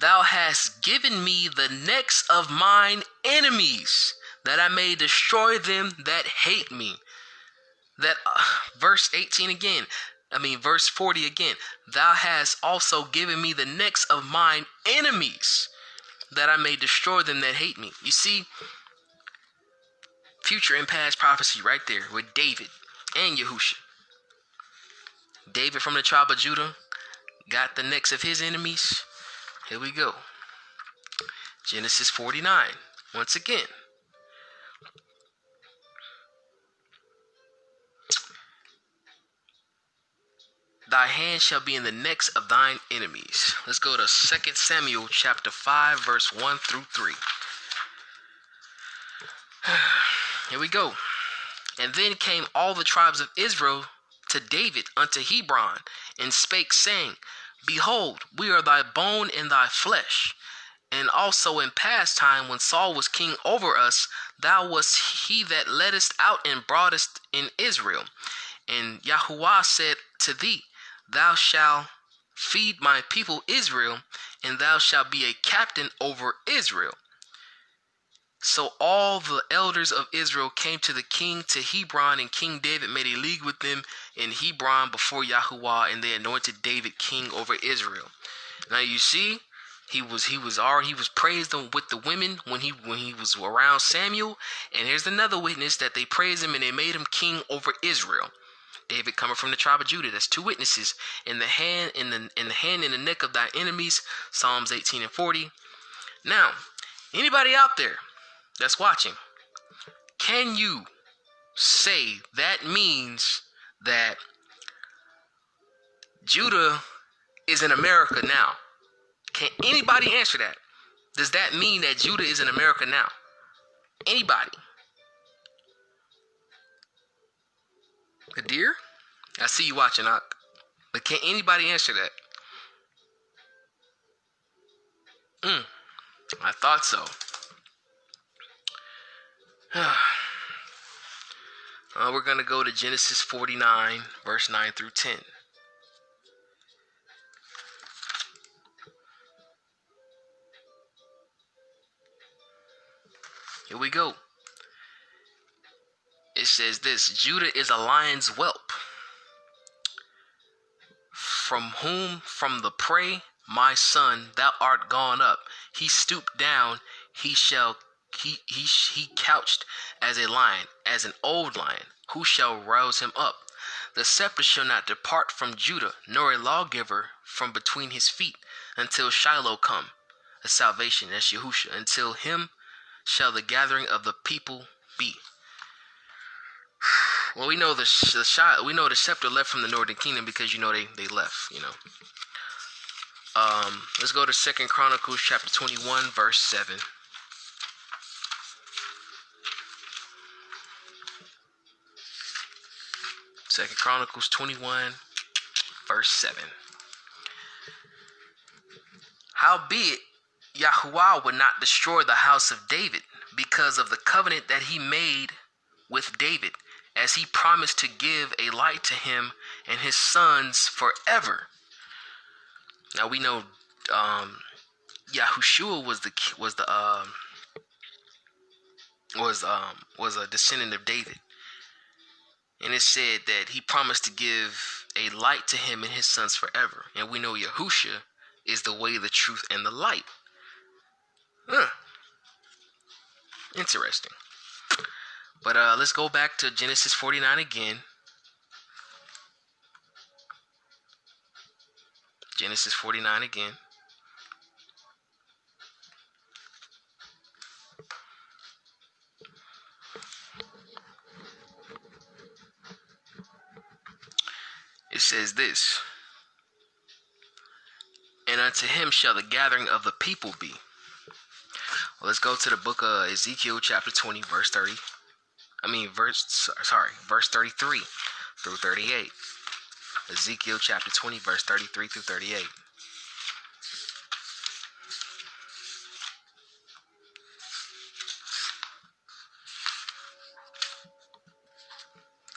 S1: Thou hast given me the necks of mine enemies, that I may destroy them that hate me. Verse 18 again. Verse 40 again. Thou hast also given me the necks of mine enemies, that I may destroy them that hate me. You see, future and past prophecy right there with David and Yahusha. David from the tribe of Judah got the necks of his enemies. Here we go. Genesis 49. Once again. Thy hand shall be in the necks of thine enemies. Let's go to 2 Samuel chapter 5, verse 1 through 3. Here we go. And then came all the tribes of Israel to David unto Hebron, and spake, saying, Behold, we are thy bone and thy flesh. And also in past time, when Saul was king over us, thou wast he that leddest out and broughtest in Israel. And Yahuwah said to thee, Thou shalt feed my people Israel, and thou shalt be a captain over Israel. So all the elders of Israel came to the king to Hebron, and King David made a league with them in Hebron before Yahuwah, and they anointed David king over Israel. Now you see, He was praised with the women when he was around Samuel. And here's another witness that they praised him and they made him king over Israel. David coming from the tribe of Judah. That's two witnesses. In the hand and the neck of thy enemies. Psalms 18 and 40. Now, anybody out there that's watching, can you say that means that Judah is in America now? Can anybody answer that? Does that mean that Judah is in America now? Anybody? Kadir? I see you watching, but can anybody answer that? I thought so. We're going to go to Genesis 49, verse 9 through 10. Here we go. It says this: Judah is a lion's whelp, from the prey, my son, thou art gone up. He stooped down, he couched as a lion, as an old lion. Who shall rouse him up? The scepter shall not depart from Judah, nor a lawgiver from between his feet, until Shiloh come, a salvation, that's Yahusha. Until him shall the gathering of the people be. Well, we know the scepter left from the northern kingdom because they left. Let's go to 2 Chronicles chapter 21, verse 7. 2 Chronicles 21, verse 7. Howbeit, Yahuwah would not destroy the house of David because of the covenant that he made with David, as he promised to give a light to him and his sons forever. Now we know Yahushua was a descendant of David, and it said that he promised to give a light to him and his sons forever. And we know Yahusha is the way, the truth, and the light. Interesting. But let's go back to Genesis 49 again. Genesis 49 again. It says this: and unto him shall the gathering of the people be. Well, let's go to the book of Ezekiel chapter 20, verse 33 through 38. Ezekiel chapter 20, verse 33 through 38.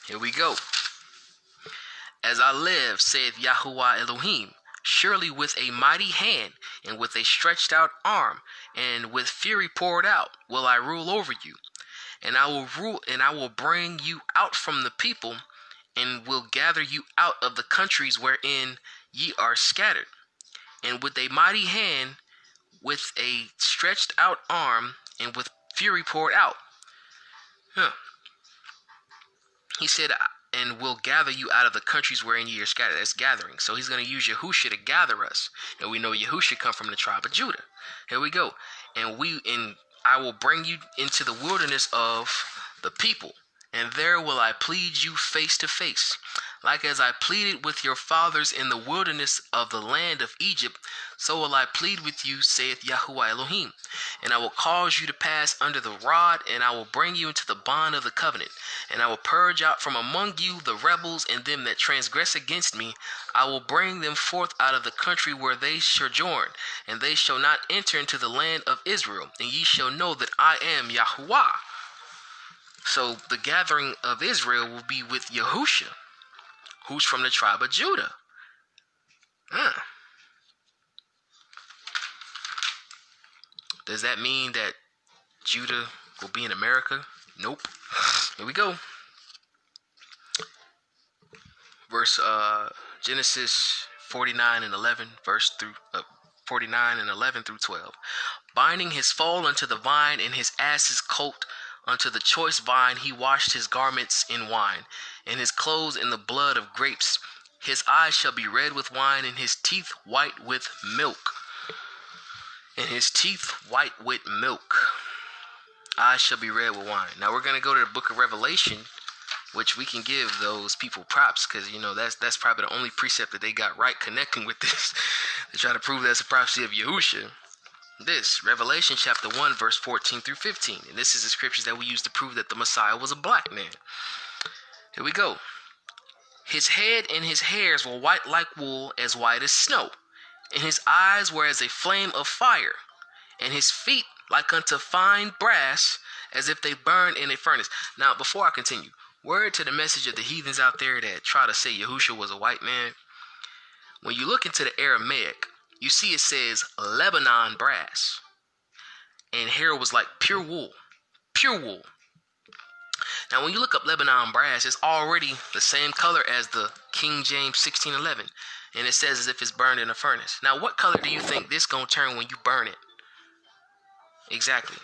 S1: Here we go. As I live, saith Yahuwah Elohim, surely with a mighty hand, and with a stretched out arm, and with fury poured out, will I rule over you. And I will bring you out from the people, and will gather you out of the countries wherein ye are scattered. And with a mighty hand, with a stretched out arm, and with fury poured out. He said, and will gather you out of the countries wherein ye are scattered. That's gathering. So he's going to use Yahusha to gather us. And we know Yahusha come from the tribe of Judah. Here we go. And I will bring you into the wilderness of the people, and there will I plead you face to face, like as I pleaded with your fathers in the wilderness of the land of Egypt, so will I plead with you, saith Yahuwah Elohim. And I will cause you to pass under the rod, and I will bring you into the bond of the covenant. And I will purge out from among you the rebels and them that transgress against me. I will bring them forth out of the country where they sojourn, and they shall not enter into the land of Israel. And ye shall know that I am Yahuwah. So the gathering of Israel will be with Yahusha, who's from the tribe of Judah. Does that mean that Judah will be in America? Nope. Here we go. Verse Genesis 49 and 11, verse 49 and 11 through 12. Binding his foal unto the vine, and his ass's coat unto the choice vine, he washed his garments in wine, and his clothes in the blood of grapes. His eyes shall be red with wine, and his teeth white with milk. And his teeth white with milk. Eyes shall be red with wine. Now we're going to go to the book of Revelation, which we can give those people props, because, you know, that's probably the only precept that they got right connecting with this. They try to prove that's a prophecy of Yahusha. This, Revelation chapter 1, verse 14 through 15. And this is the scriptures that we use to prove that the Messiah was a black man. Here we go. His head and his hairs were white like wool, as white as snow. And his eyes were as a flame of fire. And his feet like unto fine brass, as if they burned in a furnace. Now, before I continue, word to the message of the heathens out there that try to say Yahusha was a white man. When you look into the Aramaic, you see it says Lebanon brass. And hair was like pure wool. Pure wool. Now, when you look up Lebanon brass, it's already the same color as the King James 1611. And it says as if it's burned in a furnace. Now, what color do you think this gonna turn when you burn it? Exactly.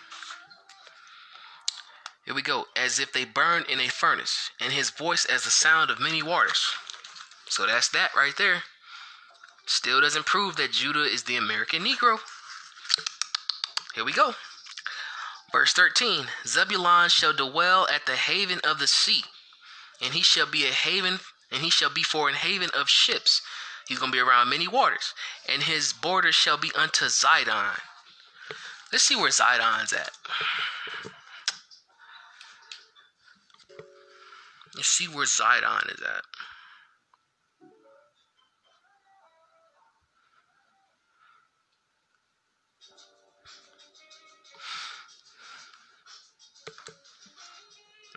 S1: Here we go. As if they burned in a furnace. And his voice as the sound of many waters. So that's that right there. Still doesn't prove that Judah is the American Negro. Here we go. Verse 13. Zebulun shall dwell at the haven of the sea, and he shall be a haven, and he shall be for an haven of ships. He's going to be around many waters, and his border shall be unto Zidon. Let's see where Zidon's at. Let's see where Zidon is at.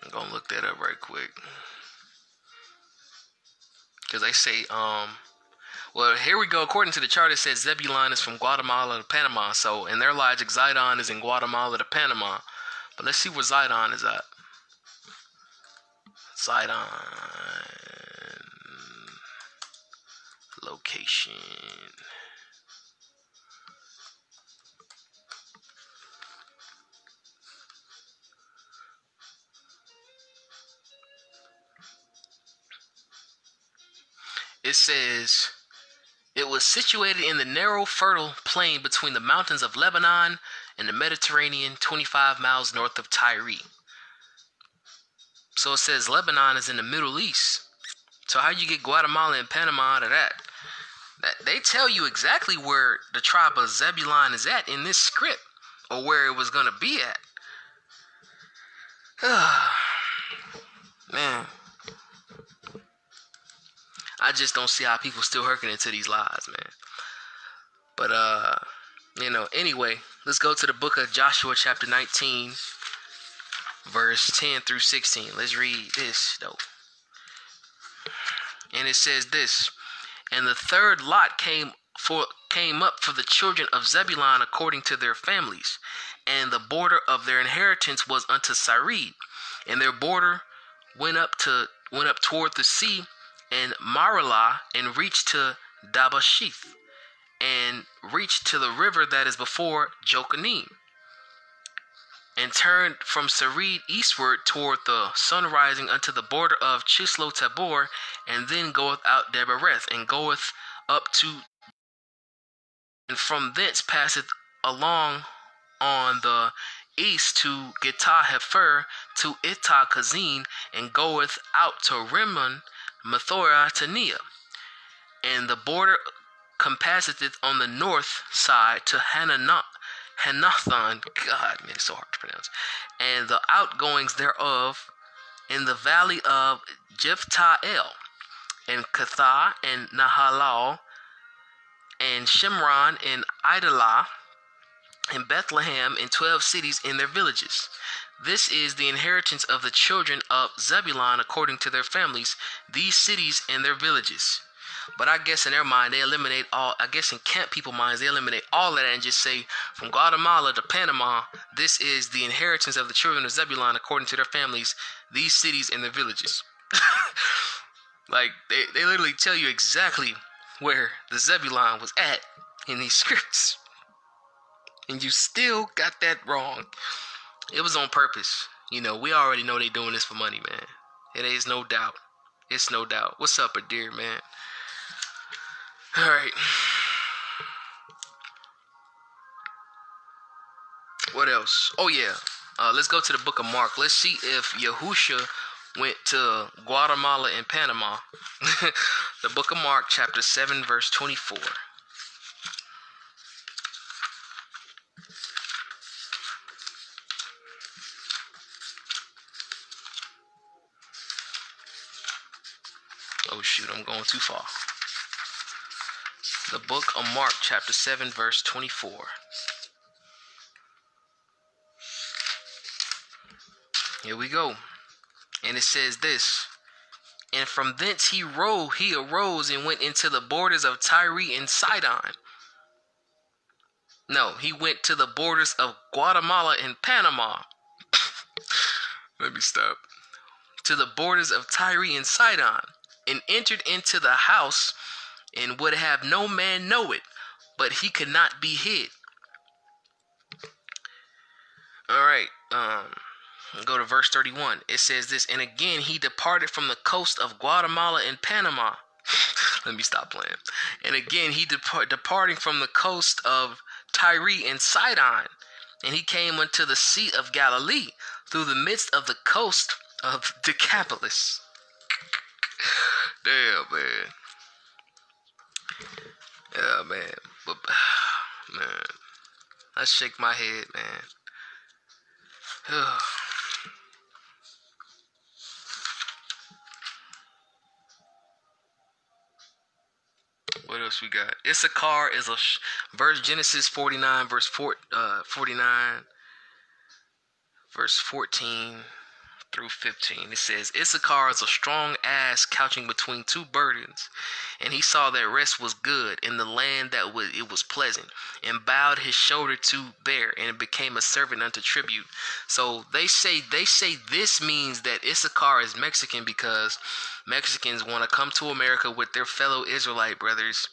S1: I'm gonna look that up right quick, because they say well, here we go. According to the chart, it says Zebulun is from Guatemala to Panama. So in their logic, Zidon is in Guatemala to Panama. But let's see where Zidon is at. Zidon location. It says, it was situated in the narrow, fertile plain between the mountains of Lebanon and the Mediterranean, 25 miles north of Tyre. So it says Lebanon is in the Middle East. So how you get Guatemala and Panama out of that? They tell you exactly where the tribe of Zebulun is at in this script, or where it was going to be at. Man. I just don't see how people still hearken into these lies, man. But, anyway, let's go to the book of Joshua chapter 19, verse 10 through 16. Let's read this, though. And it says this, and the third lot came up for the children of Zebulun according to their families, and the border of their inheritance was unto Sarid, and their border went up toward the sea, and Marilah, and reached to Dabasheth, and reached to the river that is before Jokanim, and turned from Sarid eastward toward the sun rising unto the border of Chislo Tabor, and then goeth out Debereth, and goeth up to, and from thence passeth along on the east to Gitah Hefer, to Itah Kazin, and goeth out to Rimmon, Mathora Tania, and the border compasseth it on the north side to Hanathan. God, man, it's so hard to pronounce. And the outgoings thereof in the valley of Jephthahel, and Kathah, and Nahalal, and Shimron, and Idalah, and Bethlehem, and 12 cities in their villages. This is the inheritance of the children of Zebulun according to their families, these cities and their villages. But I guess in their mind, they eliminate all, I guess in camp people minds, they eliminate all of that and just say, from Guatemala to Panama, this is the inheritance of the children of Zebulun according to their families, these cities and their villages. Like, they literally tell you exactly where the Zebulun was at in these scripts. And you still got that wrong. It was on purpose. You know, we already know they doing this for money, man. It is no doubt. It's no doubt. What's up, dear man? All right. What else? Oh, yeah. Let's go to the book of Mark. Let's see if Yahusha went to Guatemala and Panama. The book of Mark, chapter 7, verse 24. Oh, shoot, I'm going too far. The book of Mark, chapter 7, verse 24. Here we go. And it says this. And from thence he arose and went into the borders of Tyre and Sidon. No, he went to the borders of Guatemala and Panama. Let me stop. To the borders of Tyre and Sidon, and entered into the house, and would have no man know it, but he could not be hid. All right, go to verse 31. It says this, and again he departed from the coast of Guatemala and Panama. Let me stop playing. And again he departing from the coast of Tyre and Sidon, and he came unto the sea of Galilee, through the midst of the coast of Decapolis. Damn, man. Yeah, man. But, man, I shake my head, man. What else we got? Issachar is a verse Genesis 49, verse 49, verse 14 through 15. It says, Issachar is a strong ass couching between two burdens, and he saw that rest was good in the land that it was pleasant, and bowed his shoulder to bear, and became a servant unto tribute. So they say this means that Issachar is Mexican because Mexicans want to come to America with their fellow Israelite brothers,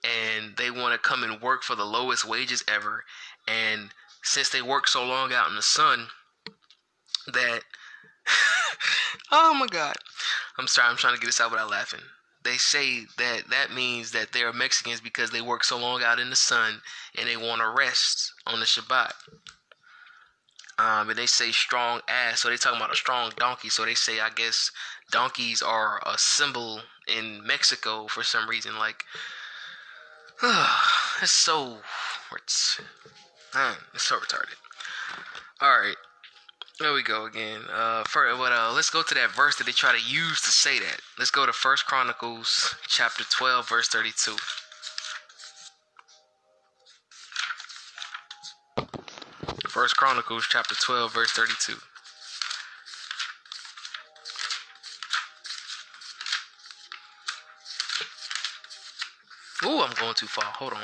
S1: and they want to come and work for the lowest wages ever. And since they work so long out in the sun, that oh my God. I'm sorry, I'm trying to get this out without laughing. They say that means that they're Mexicans because they work so long out in the sun and they want to rest on the Shabbat. And they say strong ass, so they talking about a strong donkey. So they say, I guess, donkeys are a symbol in Mexico for some reason. Like, it's so retarded. All right. There we go again. Let's go to that verse that they try to use to say that. Let's go to 1 Chronicles chapter 12, verse 32. 1 Chronicles chapter 12, verse 32. Ooh, I'm going too far. Hold on.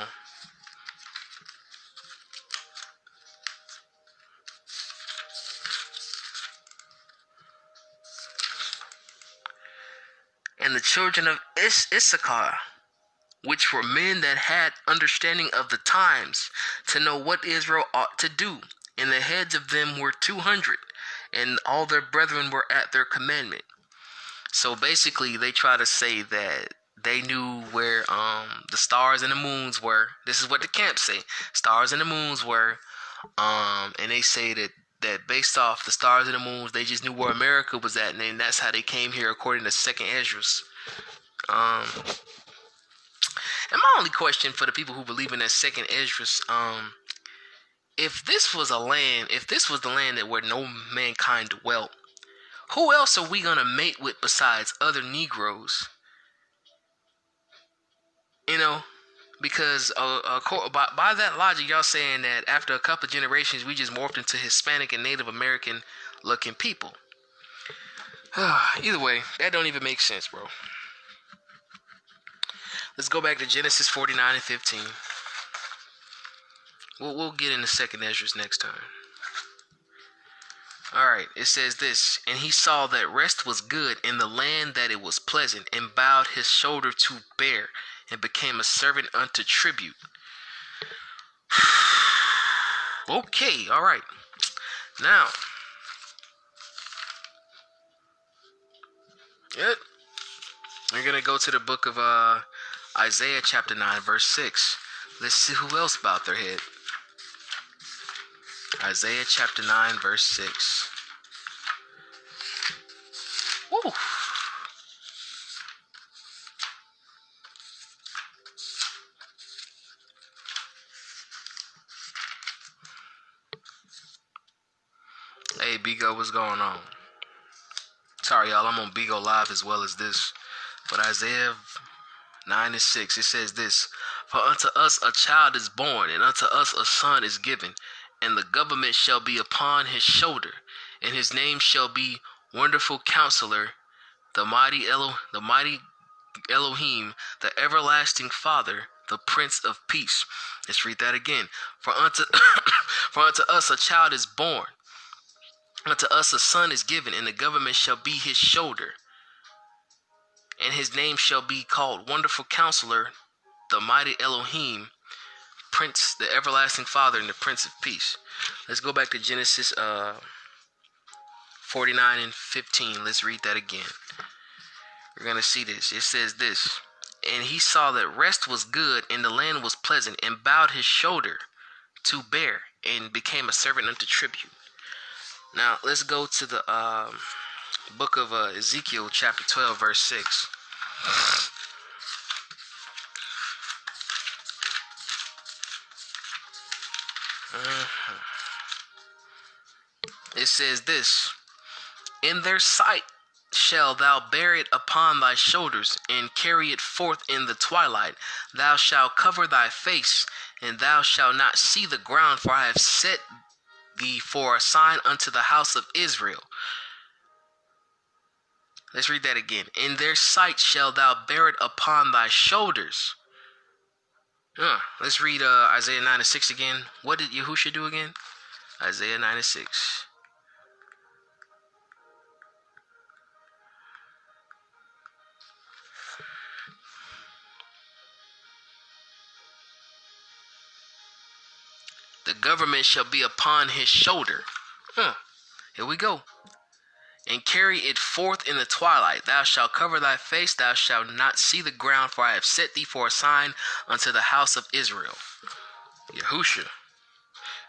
S1: And the children of Issachar, which were men that had understanding of the times, to know what Israel ought to do. And the heads of them were 200, and all their brethren were at their commandment. So basically, they try to say that they knew where the stars and the moons were. This is what the camps say. Stars and the moons were. And they say that based off the stars and the moons, they just knew where America was at, and that's how they came here according to 2nd Esdras. And my only question for the people who believe in that 2nd Esdras, if this was the land that where no mankind dwelt, who else are we gonna mate with besides other Negroes? You know, because by that logic, y'all saying that after a couple of generations, we just morphed into Hispanic and Native American looking people. Either way, that don't even make sense, bro. Let's go back to Genesis 49 and 15. We'll get into 2nd Esdras next time. Alright, it says this, and he saw that rest was good in the land that it was pleasant, and bowed his shoulder to bear, and became a servant unto tribute. Okay, all right. Now, yep, we're going to go to the book of Isaiah chapter 9, verse 6. Let's see who else bowed their head. Isaiah chapter 9, verse 6. Woo! Hey, Bigo, what's going on? Sorry, y'all, I'm on Bigo Live as well as this. But Isaiah 9 and 6, it says this: For unto us a child is born, and unto us a son is given, and the government shall be upon his shoulder, and his name shall be Wonderful Counselor, the mighty Elohim, the everlasting Father, the Prince of Peace. Let's read that again. For unto for unto us a child is born, unto us a son is given, and the government shall be his shoulder, and his name shall be called Wonderful Counselor, the mighty Elohim, Prince, the everlasting Father, and the Prince of Peace. Let's go back to Genesis 49 and 15. Let's read that again. We're going to see this. It says this: And he saw that rest was good, and the land was pleasant, and bowed his shoulder to bear, and became a servant unto tribute. Now, let's go to the book of Ezekiel, chapter 12, verse 6. It says this: In their sight shalt thou bear it upon thy shoulders, and carry it forth in the twilight. Thou shalt cover thy face, and thou shalt not see the ground, for I have set thee for a sign unto the house of Israel. Let's read that again. In their sight shalt thou bear it upon thy shoulders. Let's read Isaiah 9 and 6 again. What did Yahushua do again? Isaiah 9 and 6. The government shall be upon his shoulder. Here we go. And carry it forth in the twilight. Thou shalt cover thy face, thou shalt not see the ground, for I have set thee for a sign unto the house of Israel. Yahushua.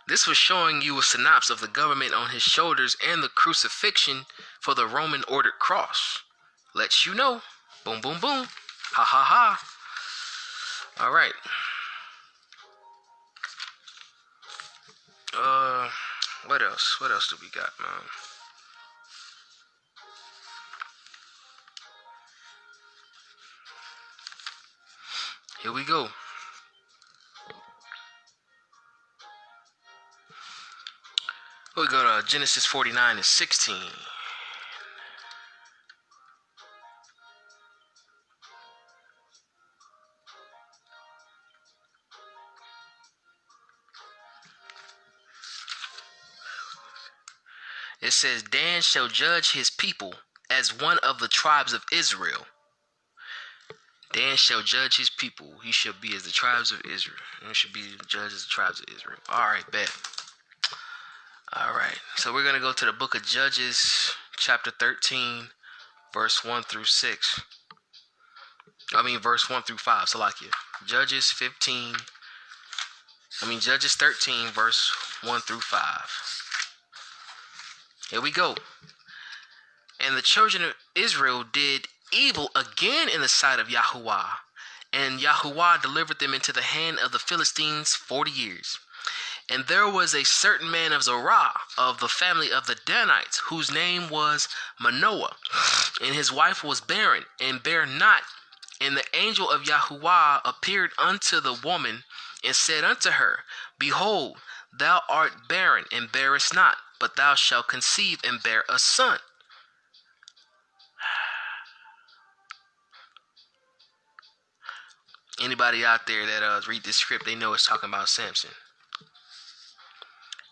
S1: This was showing you a synopsis of the government on his shoulders and the crucifixion for the Roman ordered cross. Lets you know. Boom, boom, boom. Ha, ha, ha. All right. What else? What else do we got, man? Here we go. We go to Genesis 49 and 16. It says, Dan shall judge his people as one of the tribes of Israel. Dan shall judge his people. He shall be as the tribes of Israel. He should be judged as the tribes of Israel. All right, bet. All right. So we're going to go to the book of Judges, chapter 13, verse 1 through 6. Verse 1 through 5. Salakia. Judges 13, verse 1 through 5. Here we go. And the children of Israel did evil again in the sight of Yahuwah, and Yahuwah delivered them into the hand of the Philistines 40 years. And there was a certain man of Zorah, of the family of the Danites, whose name was Manoah, and his wife was barren, and bare not. And the angel of Yahuwah appeared unto the woman, and said unto her, Behold, thou art barren, and bearest not, but thou shalt conceive and bear a son. Anybody out there that read this script, they know it's talking about Samson.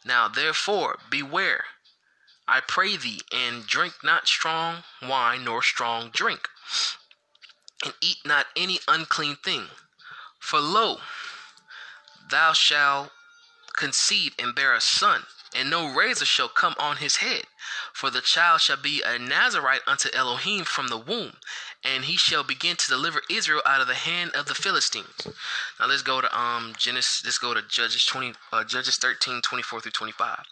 S1: Now, therefore, beware, I pray thee, and drink not strong wine nor strong drink, and eat not any unclean thing. For lo, thou shalt conceive and bear a son, and no razor shall come on his head. For the child shall be a Nazarite unto Elohim from the womb, and he shall begin to deliver Israel out of the hand of the Philistines. Now let's go to Genesis. Let's go to Judges 13:24-25.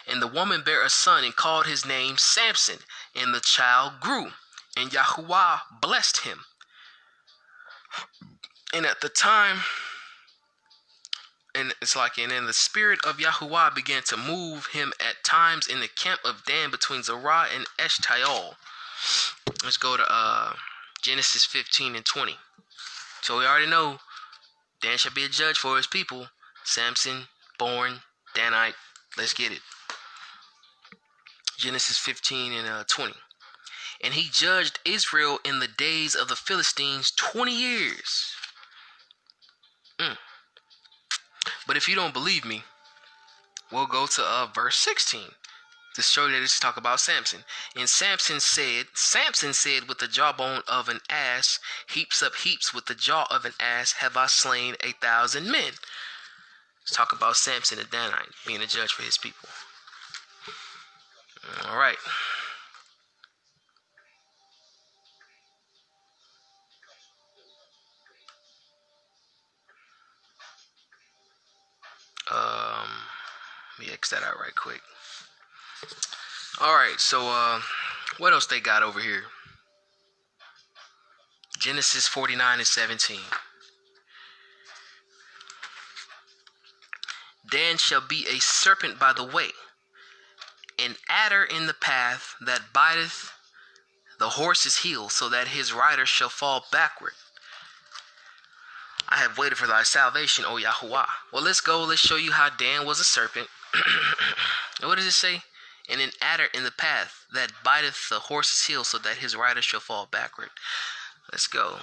S1: And the woman bare a son and called his name Samson, and the child grew, and Yahuwah blessed him. And at the time, and then the spirit of Yahuwah began to move him at times in the camp of Dan between Zorah and Eshtaol. Let's go to Genesis 15:20. So we already know Dan shall be a judge for his people. Samson, born Danite. Let's get it. Genesis 15:20. And he judged Israel in the days of the Philistines 20 years. But if you don't believe me, we'll go to verse 16 to show you that it's talk about Samson. And Samson said, with the jawbone of an ass, heaps up heaps, with the jaw of an ass have I slain 1,000 men. Let's talk about Samson the Danite being a judge for his people. All right. Let me X that out right quick. All right, so what else they got over here? Genesis 49:17. Dan shall be a serpent by the way, an adder in the path that biteth the horse's heel, so that his rider shall fall backward. I have waited for thy salvation, O Yahuwah. Well, let's go. Let's show you how Dan was a serpent. What does it say? And an adder in the path that biteth the horse's heel, so that his rider shall fall backward. Let's go.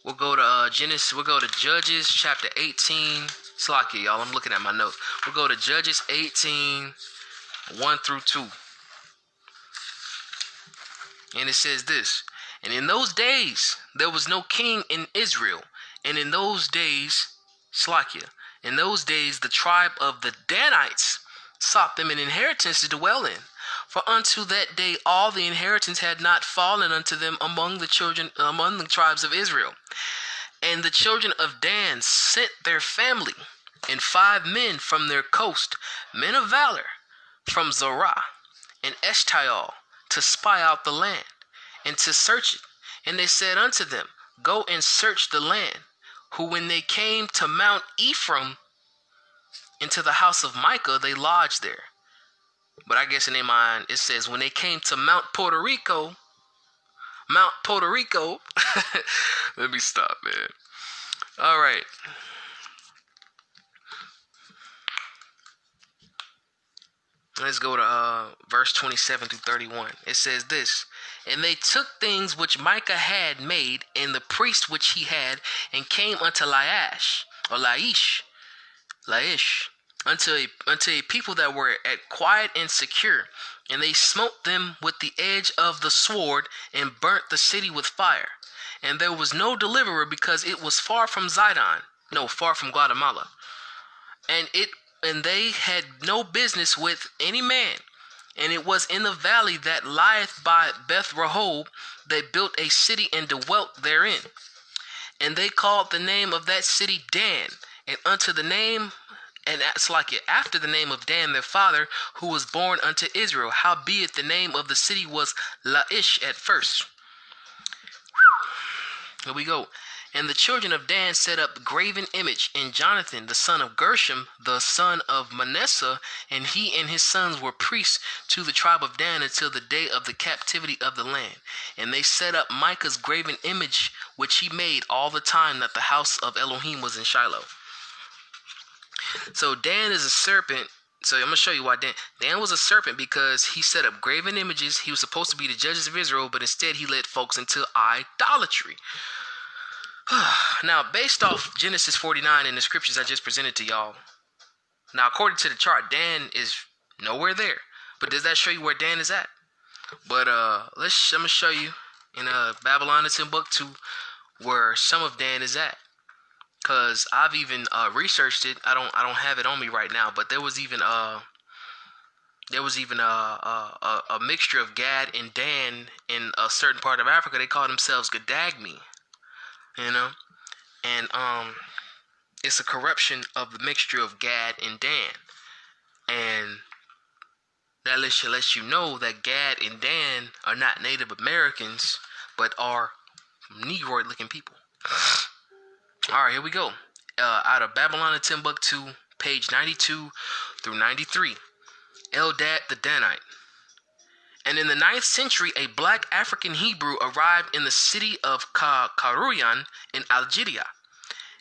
S1: We'll go to Genesis. We'll go to Judges chapter 18. Slacky, y'all. I'm looking at my notes. We'll go to Judges 18:1-2. And it says this: and in those days there was no king in Israel, and in those days, in those days the tribe of the Danites sought them an inheritance to dwell in. For unto that day all the inheritance had not fallen unto them among the tribes of Israel. And the children of Dan sent their family and 5 men from their coast, men of valor, from Zorah and Eshtaol, to spy out the land, and to search it. And they said unto them, Go and search the land. Who, when they came to Mount Ephraim, into the house of Micah, they lodged there. But I guess in their mind, it says, when they came to Mount Puerto Rico. Let me stop, man. All right. Let's go to verse 27-31. It says this: and they took things which Micah had made, and the priest which he had, and came unto Laish, unto a people that were at quiet and secure. And they smote them with the edge of the sword, and burnt the city with fire. And there was no deliverer, because it was far from Guatemala. And they had no business with any man. And it was in the valley that lieth by Beth Rehob. They built a city and dwelt therein. And they called the name of that city Dan, and unto the name, and after the name of Dan their father, who was born unto Israel. Howbeit the name of the city was Laish at first. Here we go. And the children of Dan set up graven image, and Jonathan, the son of Gershom, the son of Manasseh, and he and his sons were priests to the tribe of Dan until the day of the captivity of the land. And they set up Micah's graven image, which he made all the time that the house of Elohim was in Shiloh. So Dan is a serpent. So I'm going to show you why Dan was a serpent, because he set up graven images. He was supposed to be the judges of Israel, but instead he led folks into idolatry. Now, based off Genesis 49 and the scriptures I just presented to y'all, now according to the chart, Dan is nowhere there. But does that show you where Dan is at? But I'm gonna show you in Babylon, it's in book 2, where some of Dan is at. Cause I've even researched it. I don't have it on me right now, but there was even a mixture of Gad and Dan in a certain part of Africa. They call themselves Gadagmi, you know, and it's a corruption of the mixture of Gad and Dan, and that lets you know that Gad and Dan are not Native Americans, but are Negroid-looking people. All right, here we go. Out of Babylon and Timbuktu, page 92 through 93. Eldad the Danite. And in the 9th century, a black African Hebrew arrived in the city of Karuyan in Algeria.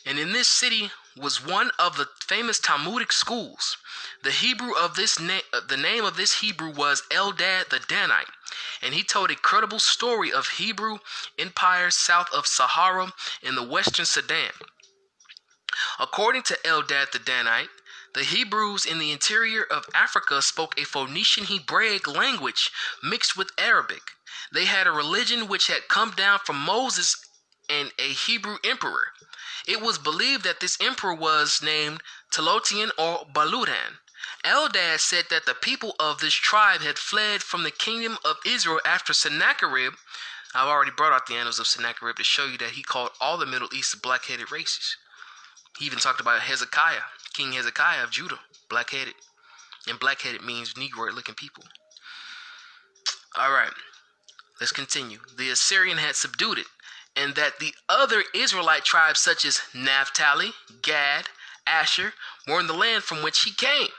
S1: And in this city was one of the famous Talmudic schools. The name of this Hebrew was Eldad the Danite, and he told a credible story of Hebrew empire south of Sahara in the western Sudan. According to Eldad the Danite, the Hebrews in the interior of Africa spoke a Phoenician Hebraic language mixed with Arabic. They had a religion which had come down from Moses and a Hebrew emperor. It was believed that this emperor was named Telotian or Baludan. Eldad said that the people of this tribe had fled from the kingdom of Israel after Sennacherib. I've already brought out the annals of Sennacherib to show you that he called all the Middle East black-headed races. He even talked about Hezekiah, King Hezekiah of Judah, black-headed. And black-headed means Negroid-looking people. All right, let's continue. The Assyrian had subdued it, and that the other Israelite tribes such as Naphtali, Gad, Asher were in the land from which he came.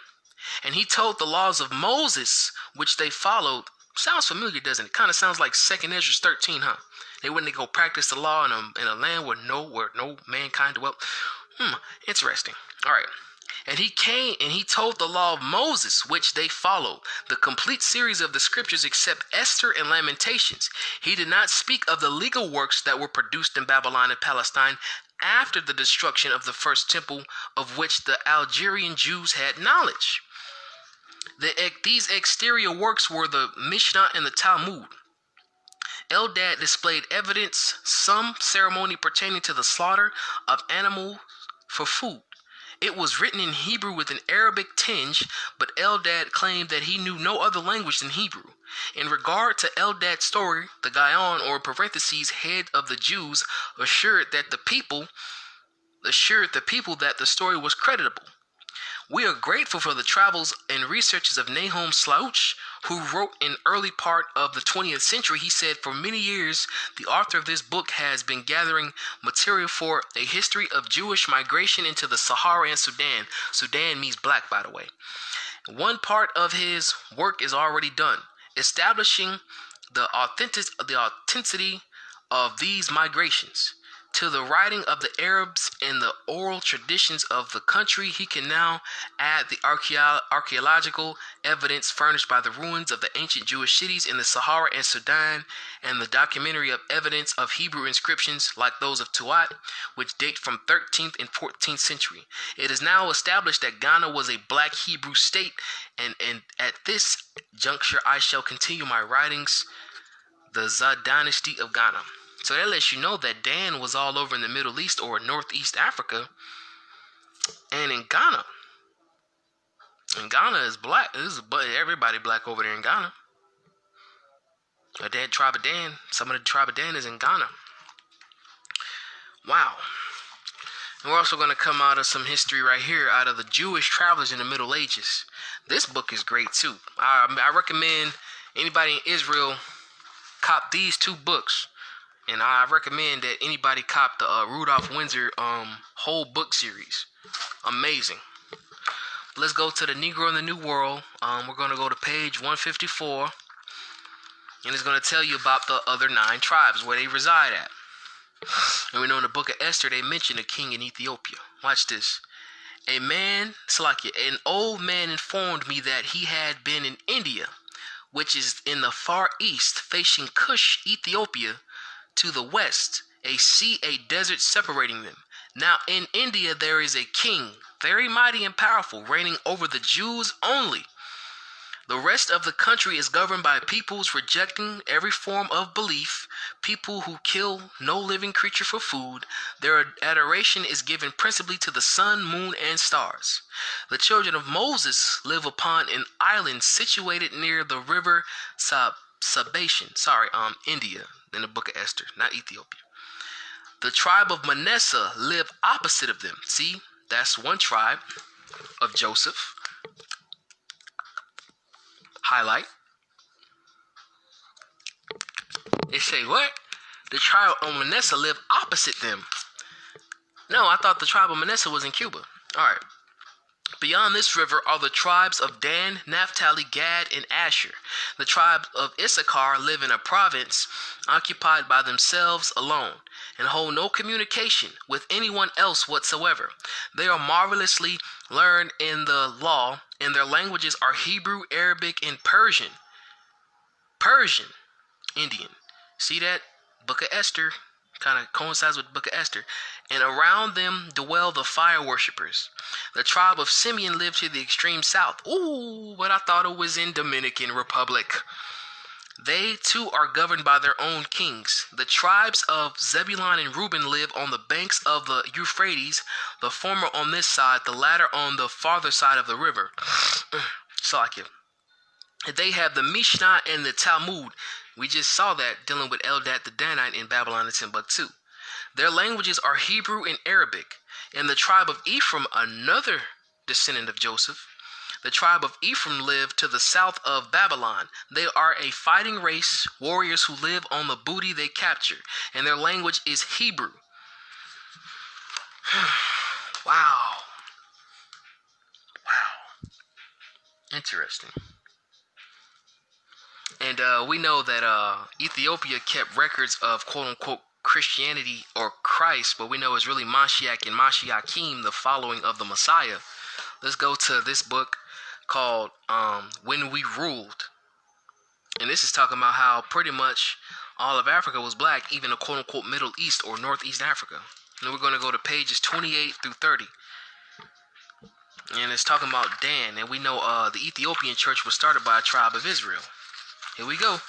S1: And he told the laws of Moses, which they followed. Sounds familiar, doesn't it? Kind of sounds like 2nd Ezra 13, huh? They went to go practice the law in a land where no mankind dwelt. Interesting. All right. And he came and he told the law of Moses, which they followed, the complete series of the scriptures except Esther and Lamentations. He did not speak of the legal works that were produced in Babylon and Palestine after the destruction of the first temple, of which the Algerian Jews had knowledge. These exterior works were the Mishnah and the Talmud. Eldad displayed evidence, some ceremony pertaining to the slaughter of animals for food. It was written in Hebrew with an Arabic tinge, but Eldad claimed that he knew no other language than Hebrew. In regard to Eldad's story, the Gaon, or parentheses, head of the Jews, assured the people that the story was creditable. We are grateful for the travels and researches of Nahum Slouch, who wrote in early part of the 20th century. He said, for many years, the author of this book has been gathering material for a history of Jewish migration into the Sahara and Sudan. Sudan means black, by the way. One part of his work is already done, establishing the authenticity of these migrations. To the writing of the Arabs and the oral traditions of the country, he can now add the archaeological evidence furnished by the ruins of the ancient Jewish cities in the Sahara and Sudan, and the documentary of evidence of Hebrew inscriptions like those of Tuat, which date from 13th and 14th century. It is now established that Ghana was a black Hebrew state, and at this juncture I shall continue my writings, the Zad dynasty of Ghana. So that lets you know that Dan was all over in the Middle East or Northeast Africa. And in Ghana is black. Everybody black over there in Ghana. That tribe of Dan, some of the tribe of Dan is in Ghana. Wow. And we're also going to come out of some history right here, out of the Jewish travelers in the Middle Ages. This book is great too. I recommend anybody in Israel cop these 2 books. And I recommend that anybody cop the Rudolph Windsor whole book series. Amazing. Let's go to the Negro in the New World. We're going to go to page 154. And it's going to tell you about the other 9 tribes, where they reside at. And we know in the book of Esther, they mention a king in Ethiopia. Watch this. An old man informed me that he had been in India, which is in the far east, facing Kush, Ethiopia, to the west, a desert separating them. Now in India there is a king, very mighty and powerful, reigning over the Jews only. The rest of the country is governed by peoples rejecting every form of belief, people who kill no living creature for food. Their adoration is given principally to the sun, moon, and stars. The children of Moses live upon an island situated near the river Sabation, India, in the book of Esther, not Ethiopia. The tribe of Manasseh live opposite of them. See, that's one tribe of Joseph. Highlight. They say what? The tribe of Manasseh live opposite them. No, I thought the tribe of Manasseh was in Cuba. Alright. Beyond this river are the tribes of Dan, Naphtali, Gad, and Asher. The tribes of Issachar live in a province occupied by themselves alone and hold no communication with anyone else whatsoever. They are marvelously learned in the law, and their languages are Hebrew, Arabic, and Persian. Persian, Indian. See that? Book of Esther kind of coincides with the book of Esther. And around them dwell the fire worshippers. The tribe of Simeon lived to the extreme south. Ooh, but I thought it was in Dominican Republic. They too are governed by their own kings. The tribes of Zebulun and Reuben live on the banks of the Euphrates, the former on this side, the latter on the farther side of the river. Salakia. They have the Mishnah and the Talmud. We just saw that dealing with Eldad the Danite in Babylon and Timbuktu. Their languages are Hebrew and Arabic. And the tribe of Ephraim, another descendant of Joseph, the tribe of Ephraim live to the south of Babylon. They are a fighting race, warriors who live on the booty they capture, and their language is Hebrew. Wow. Interesting. And we know that Ethiopia kept records of quote-unquote Christianity or Christ, but we know it's really Mashiach and Mashiachim, the following of the Messiah. Let's go to this book called When We Ruled. And this is talking about how pretty much all of Africa was black, even the quote-unquote Middle East or Northeast Africa. And we're going to go to pages 28 through 30. And it's talking about Dan. And we know the Ethiopian church was started by a tribe of Israel. Here we go.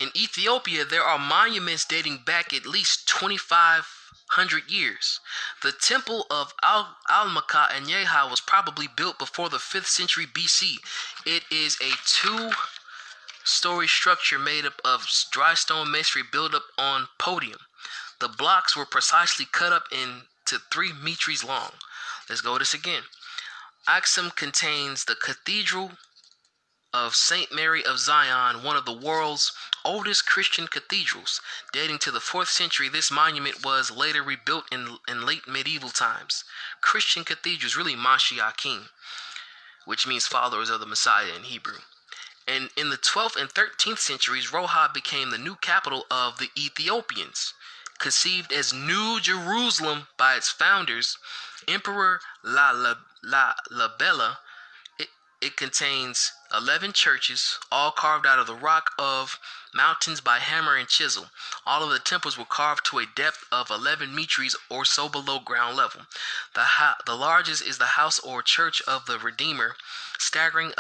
S1: In Ethiopia, there are monuments dating back at least 2,500 years. The temple of Al-Makah and Yeha was probably built before the 5th century BC. It is a 2-story structure made up of dry stone masonry built up on podium. The blocks were precisely cut up into 3 meters long. Let's go to this again. Aksum contains the Cathedral of St. Mary of Zion, one of the world's oldest Christian cathedrals. Dating to the 4th century, this monument was later rebuilt in late medieval times. Christian cathedrals, really Mashiachim, which means followers of the Messiah in Hebrew. And in the 12th and 13th centuries, Roha became the new capital of the Ethiopians. Conceived as New Jerusalem by its founders, Emperor Lalibela, it contains 11 churches, all carved out of the rock of mountains by hammer and chisel. All of the temples were carved to a depth of 11 meters or so below ground level. The largest is the house or church of the Redeemer, staggering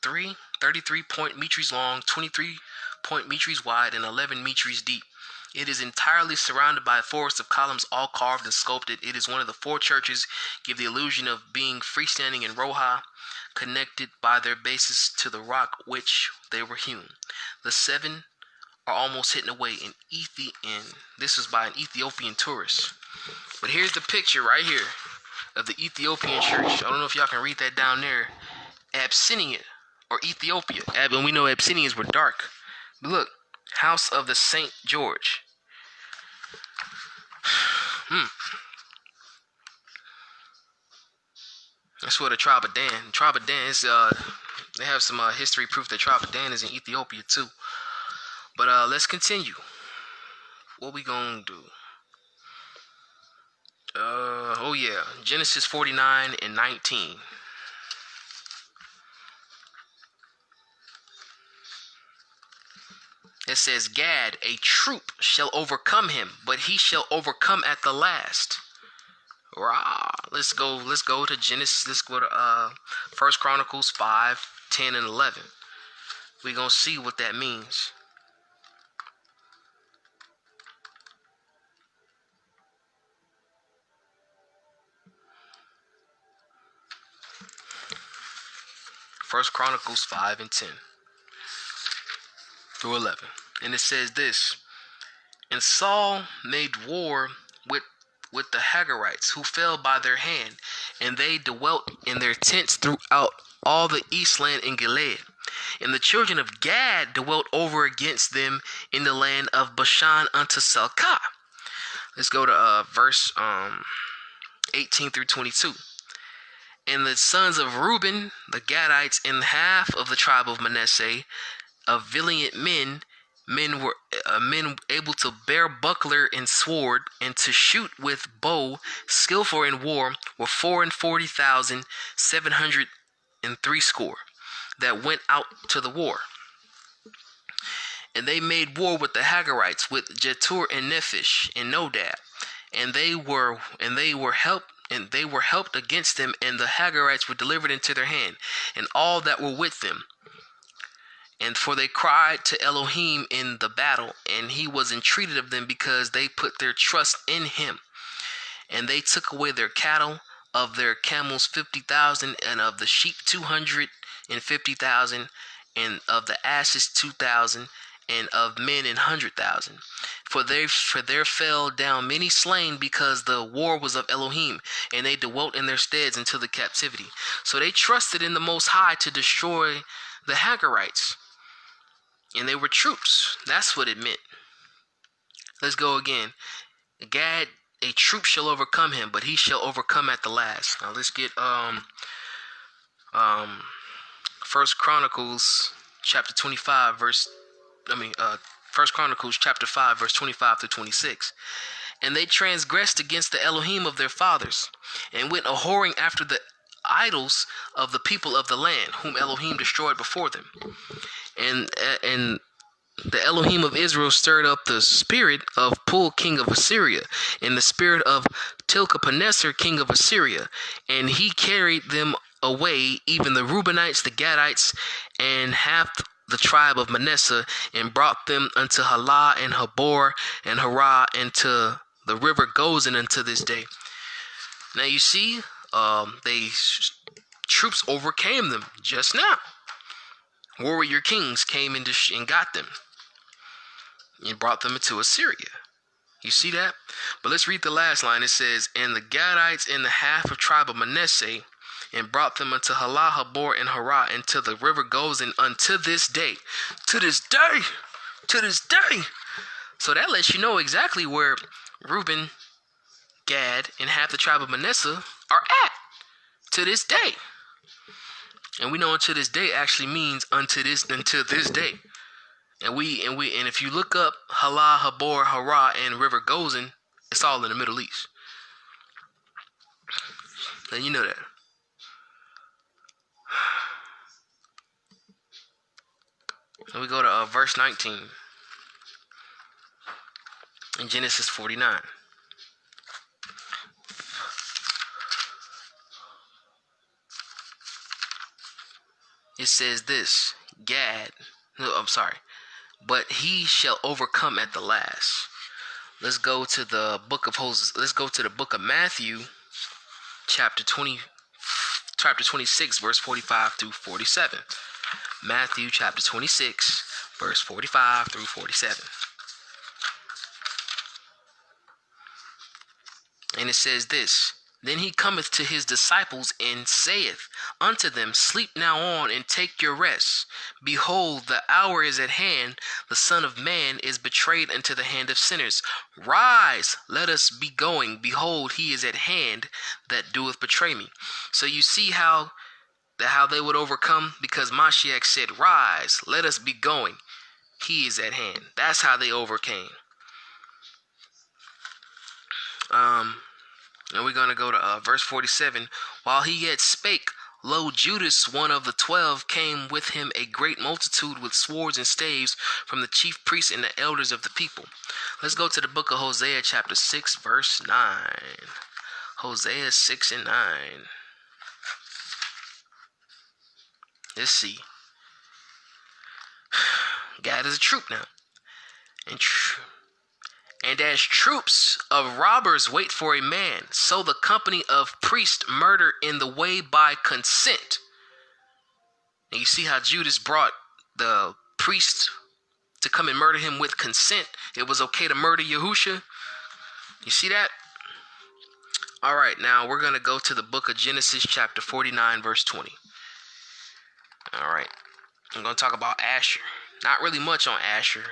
S1: 33 meters long, 23 meters wide, and 11 meters deep. It is entirely surrounded by a forest of columns, all carved and sculpted. It is one of the 4 churches, give the illusion of being freestanding in Roha, connected by their bases to the rock which they were hewn. The 7 are almost hidden away in this was by an Ethiopian tourist. But here's the picture right here of the Ethiopian church. I don't know if y'all can read that down there. Abyssinia, or Ethiopia. And we know Abyssinians were dark. But look, House of the St. George. That's what the tribe of Dan. The tribe of Dan is, they have some history proof that tribe of Dan is in Ethiopia too. But let's continue. What we gonna do? Oh yeah, Genesis 49 and 19. It says, Gad, a troop shall overcome him, but he shall overcome at the last. Rah. Let's go to Genesis. Let's go to First Chronicles 5, 10, and 11. We're going to see what that means. First Chronicles 5 and 10 through 11. And it says this: And Saul made war with the Hagarites, who fell by their hand, and they dwelt in their tents throughout all the east land in Gilead. And the children of Gad dwelt over against them in the land of Bashan unto Salcah. Let's go to verse 18 through 22. And the sons of Reuben, the Gadites, and half of the tribe of Manasseh, of valiant men were men able to bear buckler and sword, and to shoot with bow, skillful in war, were 44,760 that went out to the war. And they made war with the Hagarites, with Jetur and Nephish and Nodab, and they were helped against them, and the Hagarites were delivered into their hand, and all that were with them. And for they cried to Elohim in the battle, and he was entreated of them, because they put their trust in him. And they took away their cattle, of their camels 50,000, and of the sheep 250,000, and of the asses 2,000, and of men 100,000. For there fell down many slain, because the war was of Elohim, and they dwelt in their steads until the captivity. So they trusted in the Most High to destroy the Hagarites. And they were troops. That's what it meant. Let's go again. Gad, a troop shall overcome him, but he shall overcome at the last. Now let's get First Chronicles chapter 25 First Chronicles chapter 5 verse 25 through 26. And they transgressed against the Elohim of their fathers, and went a-whoring after the idols of the people of the land, whom Elohim destroyed before them. And the Elohim of Israel stirred up the spirit of Pul, king of Assyria, and the spirit of Tilkapaneser, king of Assyria, and he carried them away, even the Reubenites, the Gadites, and half the tribe of Manasseh, and brought them unto Halah and Habor and Harah, and to the river Gozan unto this day. Now you see, troops overcame them just now. Warrior kings came and got them and brought them into Assyria. You see that? But let's read the last line. It says, And the Gadites and the half of tribe of Manasseh, and brought them unto Halah, Habor, and Harah, and to the river Gozan unto this day. To this day! To this day! So that lets you know exactly where Reuben, Gad, and half the tribe of Manasseh are at. To this day. And we know unto this day actually means unto this day. And if you look up Halah, Habor, Harah, and River Gozan, it's all in the Middle East. Then you know that. And we go to verse 19 in Genesis 49. It says this, but he shall overcome at the last. Let's go to the book of Matthew, chapter 26, verse 45 through 47. Matthew chapter 26, verse 45 through 47. And it says this, Then he cometh to his disciples, and saith unto them, Sleep now on, and take your rest. Behold, the hour is at hand, the Son of Man is betrayed into the hand of sinners. Rise, let us be going. Behold, he is at hand that doeth betray me. So you see how they would overcome, because Mashiach said, Rise, let us be going. He is at hand. That's how they overcame. And we're going to go to verse 47. While he yet spake, lo, Judas, one of the 12, came with him a great multitude with swords and staves from the chief priests and the elders of the people. Let's go to the book of Hosea chapter 6, verse 9. Hosea 6 and 9. Let's see. Gad is a troop now. And as troops of robbers wait for a man, so the company of priests murder in the way by consent. And you see how Judas brought the priest to come and murder him with consent. It was okay to murder Yahusha. You see that? All right, now we're going to go to the book of Genesis chapter 49, verse 20. All right. I'm going to talk about Asher. Not really much on Asher.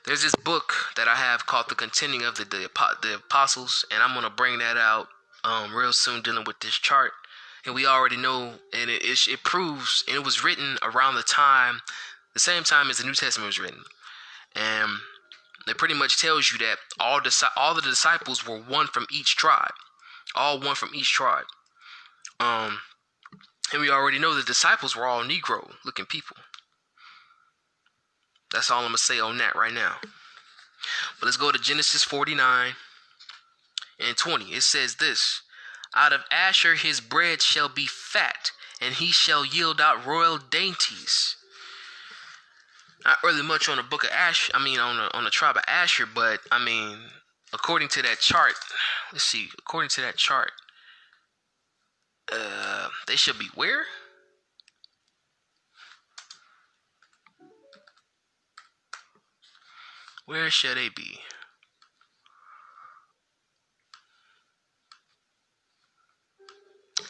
S1: There's this book that I have called The Continuing of the Apostles, and I'm going to bring that out real soon dealing with this chart. And we already know, and it proves, and it was written around the same time as the New Testament was written. And it pretty much tells you that all the disciples were one from each tribe. All one from each tribe. And we already know the disciples were all Negro-looking people. That's all I'm going to say on that right now. But let's go to Genesis 49 and 20. It says this. Out of Asher his bread shall be fat, and he shall yield out royal dainties. Not really much on the book of Asher. On the tribe of Asher, but according to that chart, let's see. According to that chart, they should be where? Where should they be?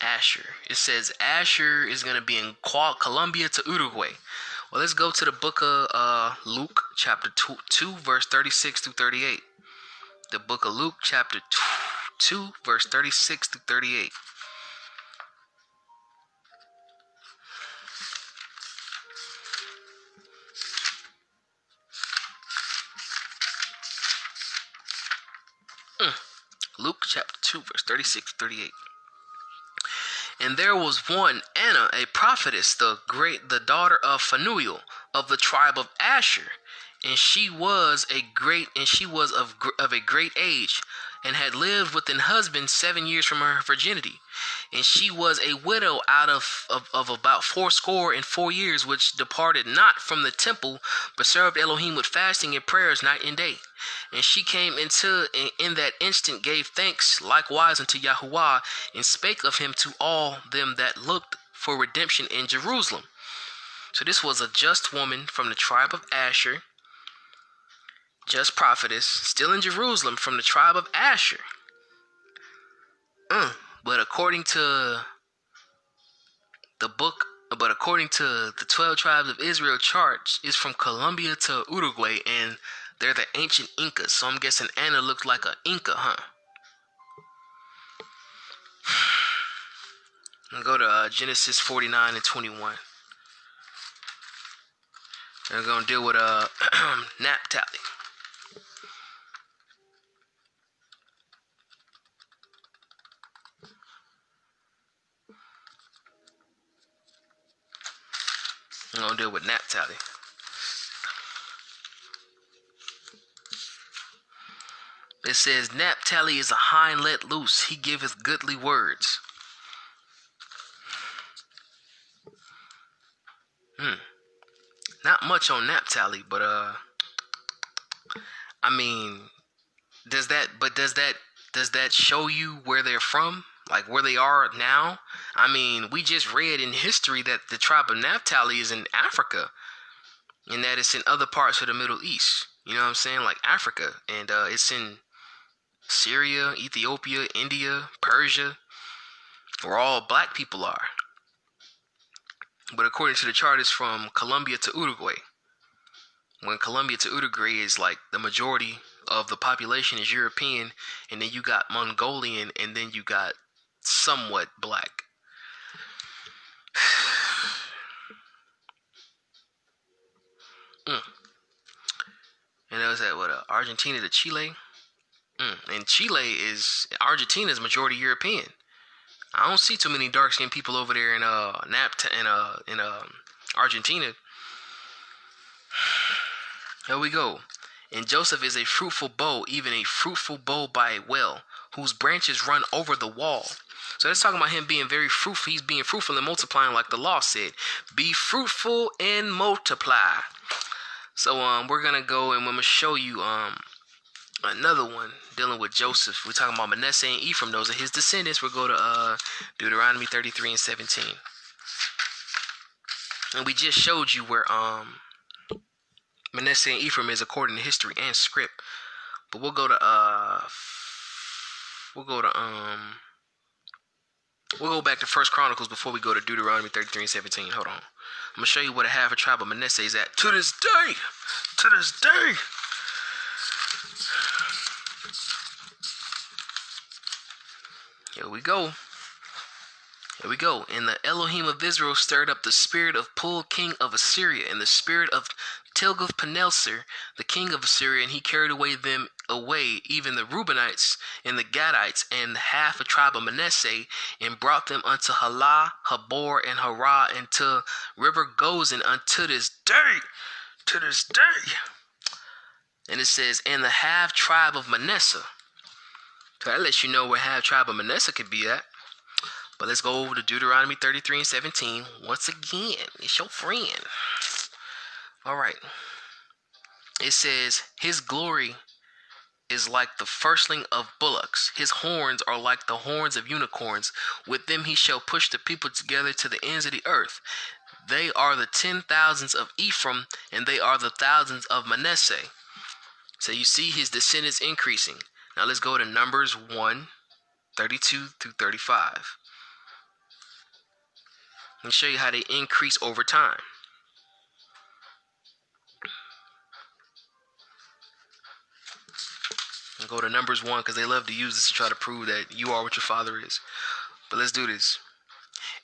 S1: Asher. It says Asher is going to be in Colombia to Uruguay. Well, let's go to the book of Luke, chapter 2, verse 36 through 38. The book of Luke, chapter 2, verse 36 through 38. Luke, chapter 2, verse 36 through 38. And there was one, Anna, a prophetess, the daughter of Phanuel, of the tribe of Asher, and she was of a great age, and had lived with an husband 7 years from her virginity. And she was a widow out of about 84 years, which departed not from the temple, but served Elohim with fasting and prayers night and day. And she came in that instant gave thanks likewise unto Yahuwah, and spake of him to all them that looked for redemption in Jerusalem. So this was a just woman from the tribe of Asher, just prophetess, still in Jerusalem from the tribe of Asher. But according to the 12 tribes of Israel chart, is from Colombia to Uruguay, and they're the ancient Incas. So I'm guessing Anna looked like an Inca, huh? I'm gonna go to Genesis 49 and 21. We're gonna deal with Naphtali. I'm going to deal with Naphtali. It says, Naphtali is a hind let loose. He giveth goodly words. Not much on Naphtali, but does that show you where they're from? Like where they are now? We just read in history that the tribe of Naphtali is in Africa, and that it's in other parts of the Middle East. You know what I'm saying? Like Africa, and it's in Syria, Ethiopia, India, Persia, where all black people are. But according to the chart, it's from Colombia to Uruguay. When Colombia to Uruguay is like the majority of the population is European, and then you got Mongolian, and then you got somewhat black. And that was at Argentina to Chile. And Argentina is majority European. I don't see too many dark skinned people over there in Argentina. Here we go. And Joseph is a fruitful bow, even a fruitful bow by a well, whose branches run over the wall. So that's talking about him being very fruitful. He's being fruitful and multiplying, like the law said. Be fruitful and multiply. So we're gonna go and I'm gonna show you another one dealing with Joseph. We're talking about Manasseh and Ephraim. Those are his descendants. We'll go to Deuteronomy 33 and 17. And we just showed you where Manasseh and Ephraim is according to history and script. But we'll go back to First Chronicles before we go to Deuteronomy 33 and 17. Hold on. I'm gonna show you what a half a tribe of Manasseh is at to this day. To this day. Here we go. Here we go. And the Elohim of Israel stirred up the spirit of Pul, king of Assyria, and the spirit of Tilgath-Pileser, the king of Assyria, and he carried them away, even the Reubenites and the Gadites, and half a tribe of Manasseh, and brought them unto Halah, Habor, and Harah, and to river Gozan unto this day. To this day. And it says, and the half tribe of Manasseh. So that lets you know where half tribe of Manasseh could be at. But let's go over to Deuteronomy 33 and 17. Once again, it's your friend. All right. It says, his glory is like the firstling of bullocks. His horns are like the horns of unicorns. With them he shall push the people together to the ends of the earth. They are the 10,000s of Ephraim, and they are the thousands of Manasseh. So you see his descendants increasing. Now let's go to Numbers 1, 32 through 35. Let me show you how they increase over time. I'll go to Numbers 1 because they love to use this to try to prove that you are what your father is. But let's do this.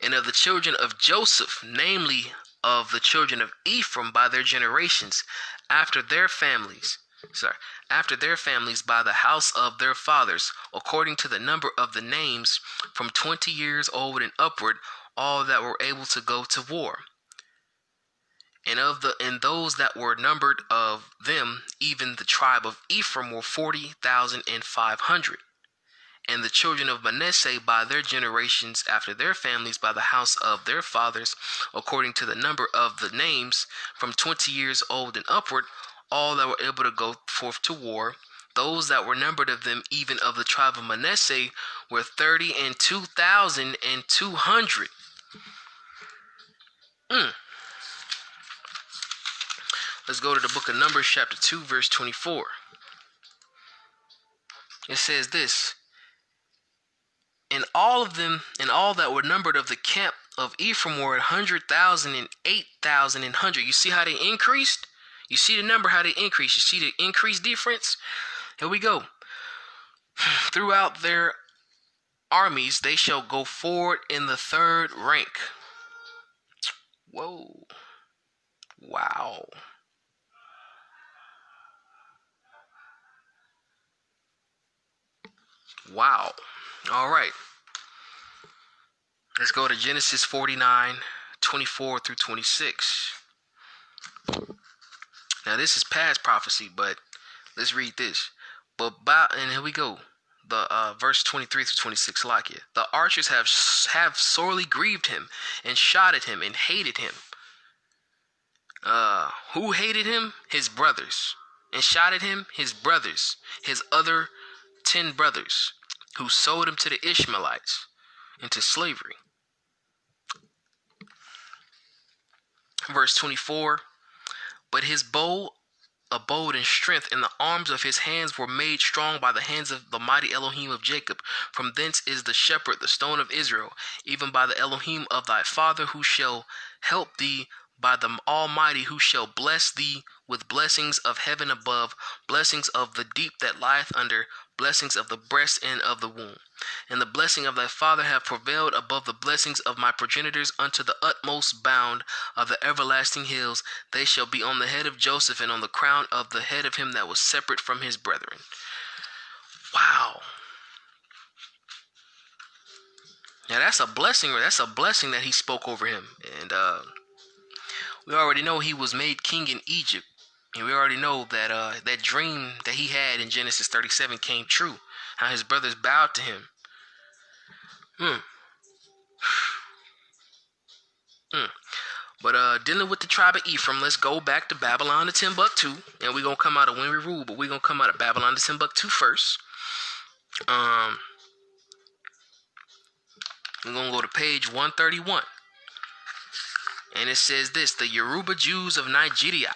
S1: And of the children of Joseph, namely of the children of Ephraim by their generations, after their families by the house of their fathers, according to the number of the names, from 20 years old and upward, all that were able to go to war. And those that were numbered of them, even the tribe of Ephraim, were 40,500. And the children of Manasseh by their generations, after their families by the house of their fathers, according to the number of the names, from 20 years old and upward, all that were able to go forth to war. Those that were numbered of them, even of the tribe of Manasseh, were 32,200. Let's go to the book of Numbers, chapter 2, verse 24. It says this, and all of them, and all that were numbered of the camp of Ephraim were 100,000 and 8,100. You see how they increased? You see the number, how they increased. You see the increased difference? Here we go. Throughout their armies, they shall go forward in the third rank. Whoa. Wow. Wow. All right. Let's go to Genesis 49, 24 through 26. Now, this is past prophecy, but let's read this. And here we go. The verse 23 through 26, like it. The archers have sorely grieved him and shot at him and hated him. Who hated him? His brothers. And shot at him? His brothers. His other 10 brothers, who sold him to the Ishmaelites into slavery. Verse 24. But his bow abode in strength, and the arms of his hands were made strong by the hands of the mighty Elohim of Jacob. From thence is the shepherd, the stone of Israel, even by the Elohim of thy father, who shall help thee, by the Almighty, who shall bless thee with blessings of heaven above, blessings of the deep that lieth under, blessings of the breast and of the womb. And the blessing of thy father have prevailed above the blessings of my progenitors unto the utmost bound of the everlasting hills. They shall be on the head of Joseph and on the crown of the head of him that was separate from his brethren. Wow. Now that's a blessing. That's a blessing that he spoke over him. And we already know he was made king in Egypt. And we already know that that dream that he had in Genesis 37 came true. How his brothers bowed to him. But dealing with the tribe of Ephraim, let's go back to Babylon to Timbuktu. And we're going to come out of when we rule, but we're going to come out of Babylon to Timbuktu first. We're going to go to page 131. And it says this: the Yoruba Jews of Nigeria.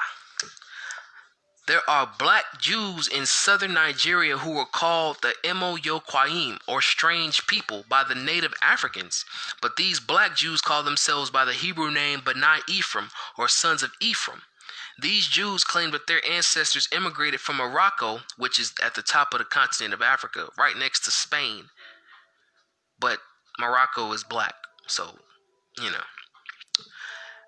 S1: There are black Jews in southern Nigeria who are called the Emo-Yokwayim, or strange people, by the native Africans. But these black Jews call themselves by the Hebrew name B'nai Ephraim, or sons of Ephraim. These Jews claim that their ancestors immigrated from Morocco, which is at the top of the continent of Africa, right next to Spain. But Morocco is black, so, you know.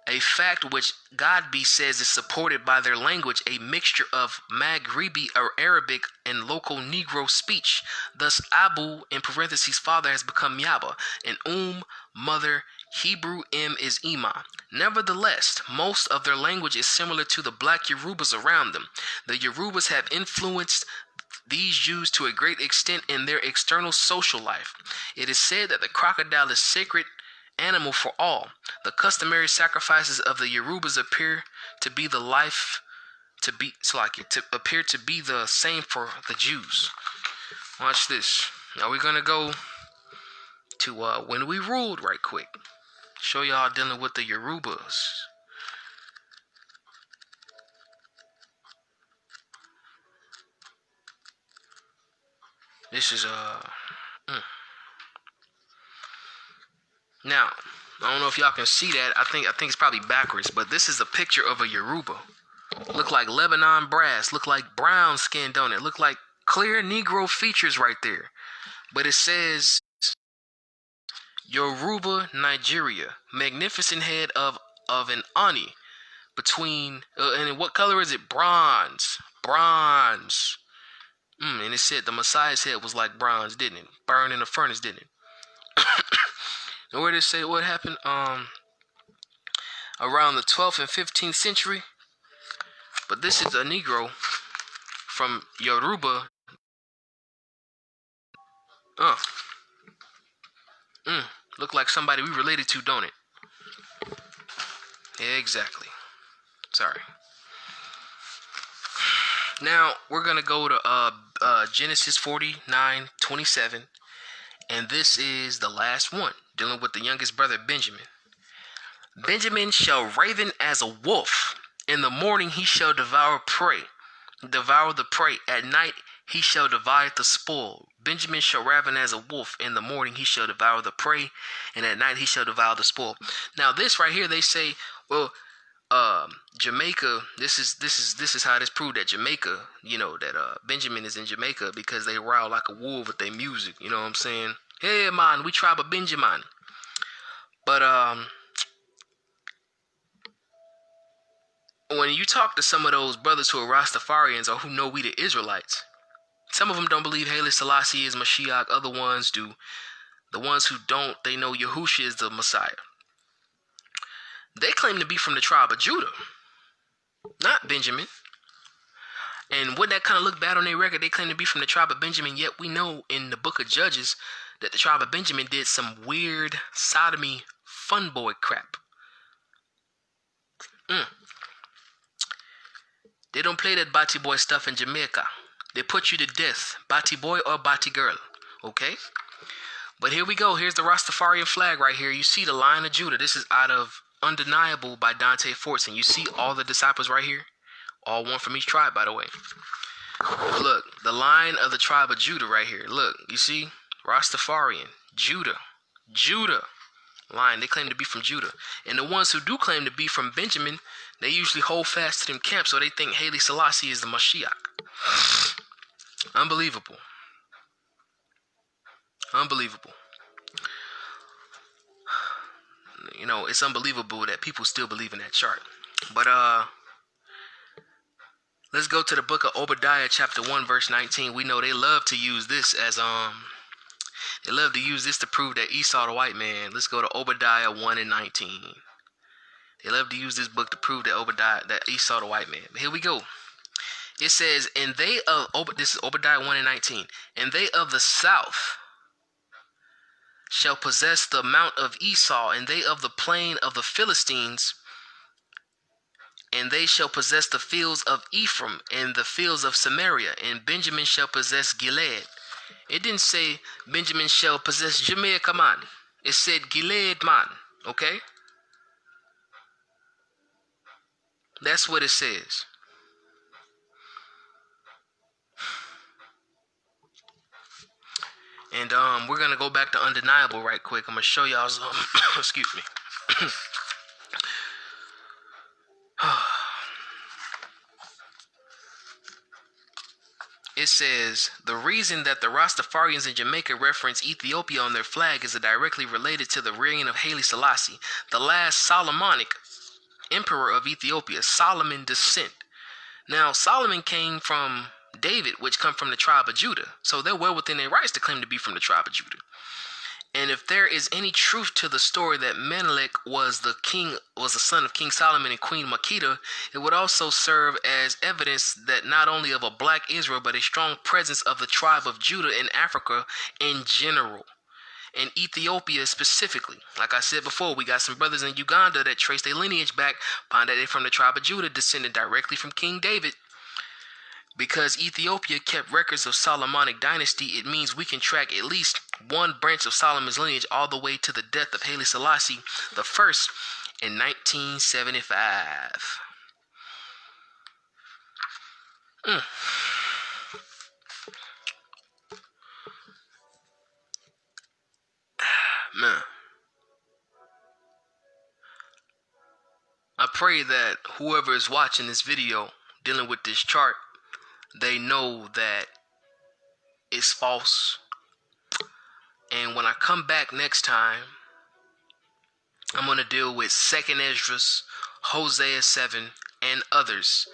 S1: A fact which Godby says is supported by their language, a mixture of Maghrebi or Arabic and local Negro speech. Thus, Abu, in parentheses, father, has become Yaba, and mother, Hebrew M is Ima. Nevertheless, most of their language is similar to the black Yorubas around them. The Yorubas have influenced these Jews to a great extent in their external social life. It is said that the crocodile is sacred animal for all. The customary sacrifices of the Yorubas appear to be the same for the Jews. Watch this. Now we're gonna go to when we ruled right quick. Show y'all dealing with the Yorubas. This is Now, I don't know if y'all can see that. I think it's probably backwards, but this is a picture of a Yoruba. Look like Lebanon brass. Look like brown skin, don't it? Look like clear Negro features right there. But it says Yoruba, Nigeria. Magnificent head of an Ani. Between, and what color is it? Bronze. Bronze. And it said the Messiah's head was like bronze, didn't it? Burned in a furnace, didn't it? And where did it say what happened? Around the 12th and 15th century. But this is a Negro from Yoruba. Look like somebody we related to, don't it? Exactly. Sorry. Now we're gonna go to Genesis 49:27, and this is the last one, dealing with the youngest brother Benjamin. Benjamin shall raven as a wolf. In the morning he shall devour the prey. At night he shall divide the spoil. Benjamin shall raven as a wolf. In the morning he shall devour the prey, and at night he shall devour the spoil. Now this right here, they say, well, Jamaica. This is how it is proved that Jamaica, that Benjamin is in Jamaica because they growl like a wolf with their music. You know what I'm saying? Hey man, we tribe of Benjamin. But when you talk to some of those brothers who are Rastafarians or who know we the Israelites, some of them don't believe Haile Selassie is Mashiach. Other ones do. The ones who don't, they know Yahushua is the Messiah. They claim to be from the tribe of Judah, not Benjamin. And wouldn't that kind of look bad on their record? They claim to be from the tribe of Benjamin, yet we know in the book of Judges that the tribe of Benjamin did some weird sodomy fun boy crap. They don't play that batty boy stuff in Jamaica. They put you to death, batty boy or batty girl. Okay? But here we go. Here's the Rastafarian flag right here. You see the Lion of Judah. This is out of Undeniable by Dante Fortson. You see all the disciples right here? All one from each tribe, by the way. Look, the line of the tribe of Judah right here. Look, you see? Rastafarian, Judah line. They claim to be from Judah. And the ones who do claim to be from Benjamin, they usually hold fast to them camps, so they think Haile Selassie is the Mashiach. Unbelievable. It's unbelievable that people still believe in that chart. But let's go to the book of Obadiah, chapter 1, verse 19. We know they love to use this as they love to use this to prove that Esau the white man. Let's go to Obadiah 1 and 19. They love to use this book to prove that Esau the white man. But here we go. It says, and they of this is Obadiah 1:19, and they of the south shall possess the mount of Esau, and they of the plain of the Philistines, and they shall possess the fields of Ephraim and the fields of Samaria, and Benjamin shall possess Gilead. It didn't say Benjamin shall possess Jameer, come on. It said Gilead, man. Okay? That's what it says. And we're gonna go back to undeniable right quick. I'm gonna show y'all some. Excuse me. It says the reason that the Rastafarians in Jamaica reference Ethiopia on their flag is directly related to the reign of Haile Selassie, the last Solomonic emperor of Ethiopia, Solomon descent. Now, Solomon came from David, which come from the tribe of Judah. So they're well within their rights to claim to be from the tribe of Judah. And if there is any truth to the story that Menelik was the son of King Solomon and Queen Makeda, it would also serve as evidence that not only of a black Israel, but a strong presence of the tribe of Judah in Africa in general, and Ethiopia specifically. Like I said before, we got some brothers in Uganda that trace their lineage back, find that they're from the tribe of Judah, descended directly from King David. Because Ethiopia kept records of Solomonic dynasty, it means we can track at least one branch of Solomon's lineage all the way to the death of Haile Selassie the first in 1975. Man. I pray that whoever is watching this video dealing with this chart, they know that it's false. And when I come back next time, I'm going to deal with 2nd Esdras, Hosea 7, and others.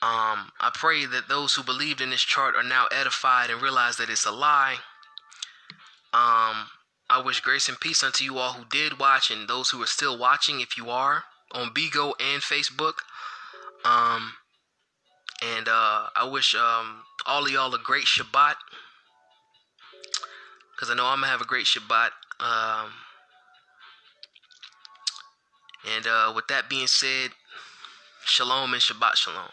S1: I pray that those who believed in this chart are now edified and realize that it's a lie. I wish grace and peace unto you all who did watch, and those who are still watching, if you are, on Bigo and Facebook. And I wish all of y'all a great Shabbat, because I know I'm going to have a great Shabbat. And with that being said, Shalom and Shabbat Shalom.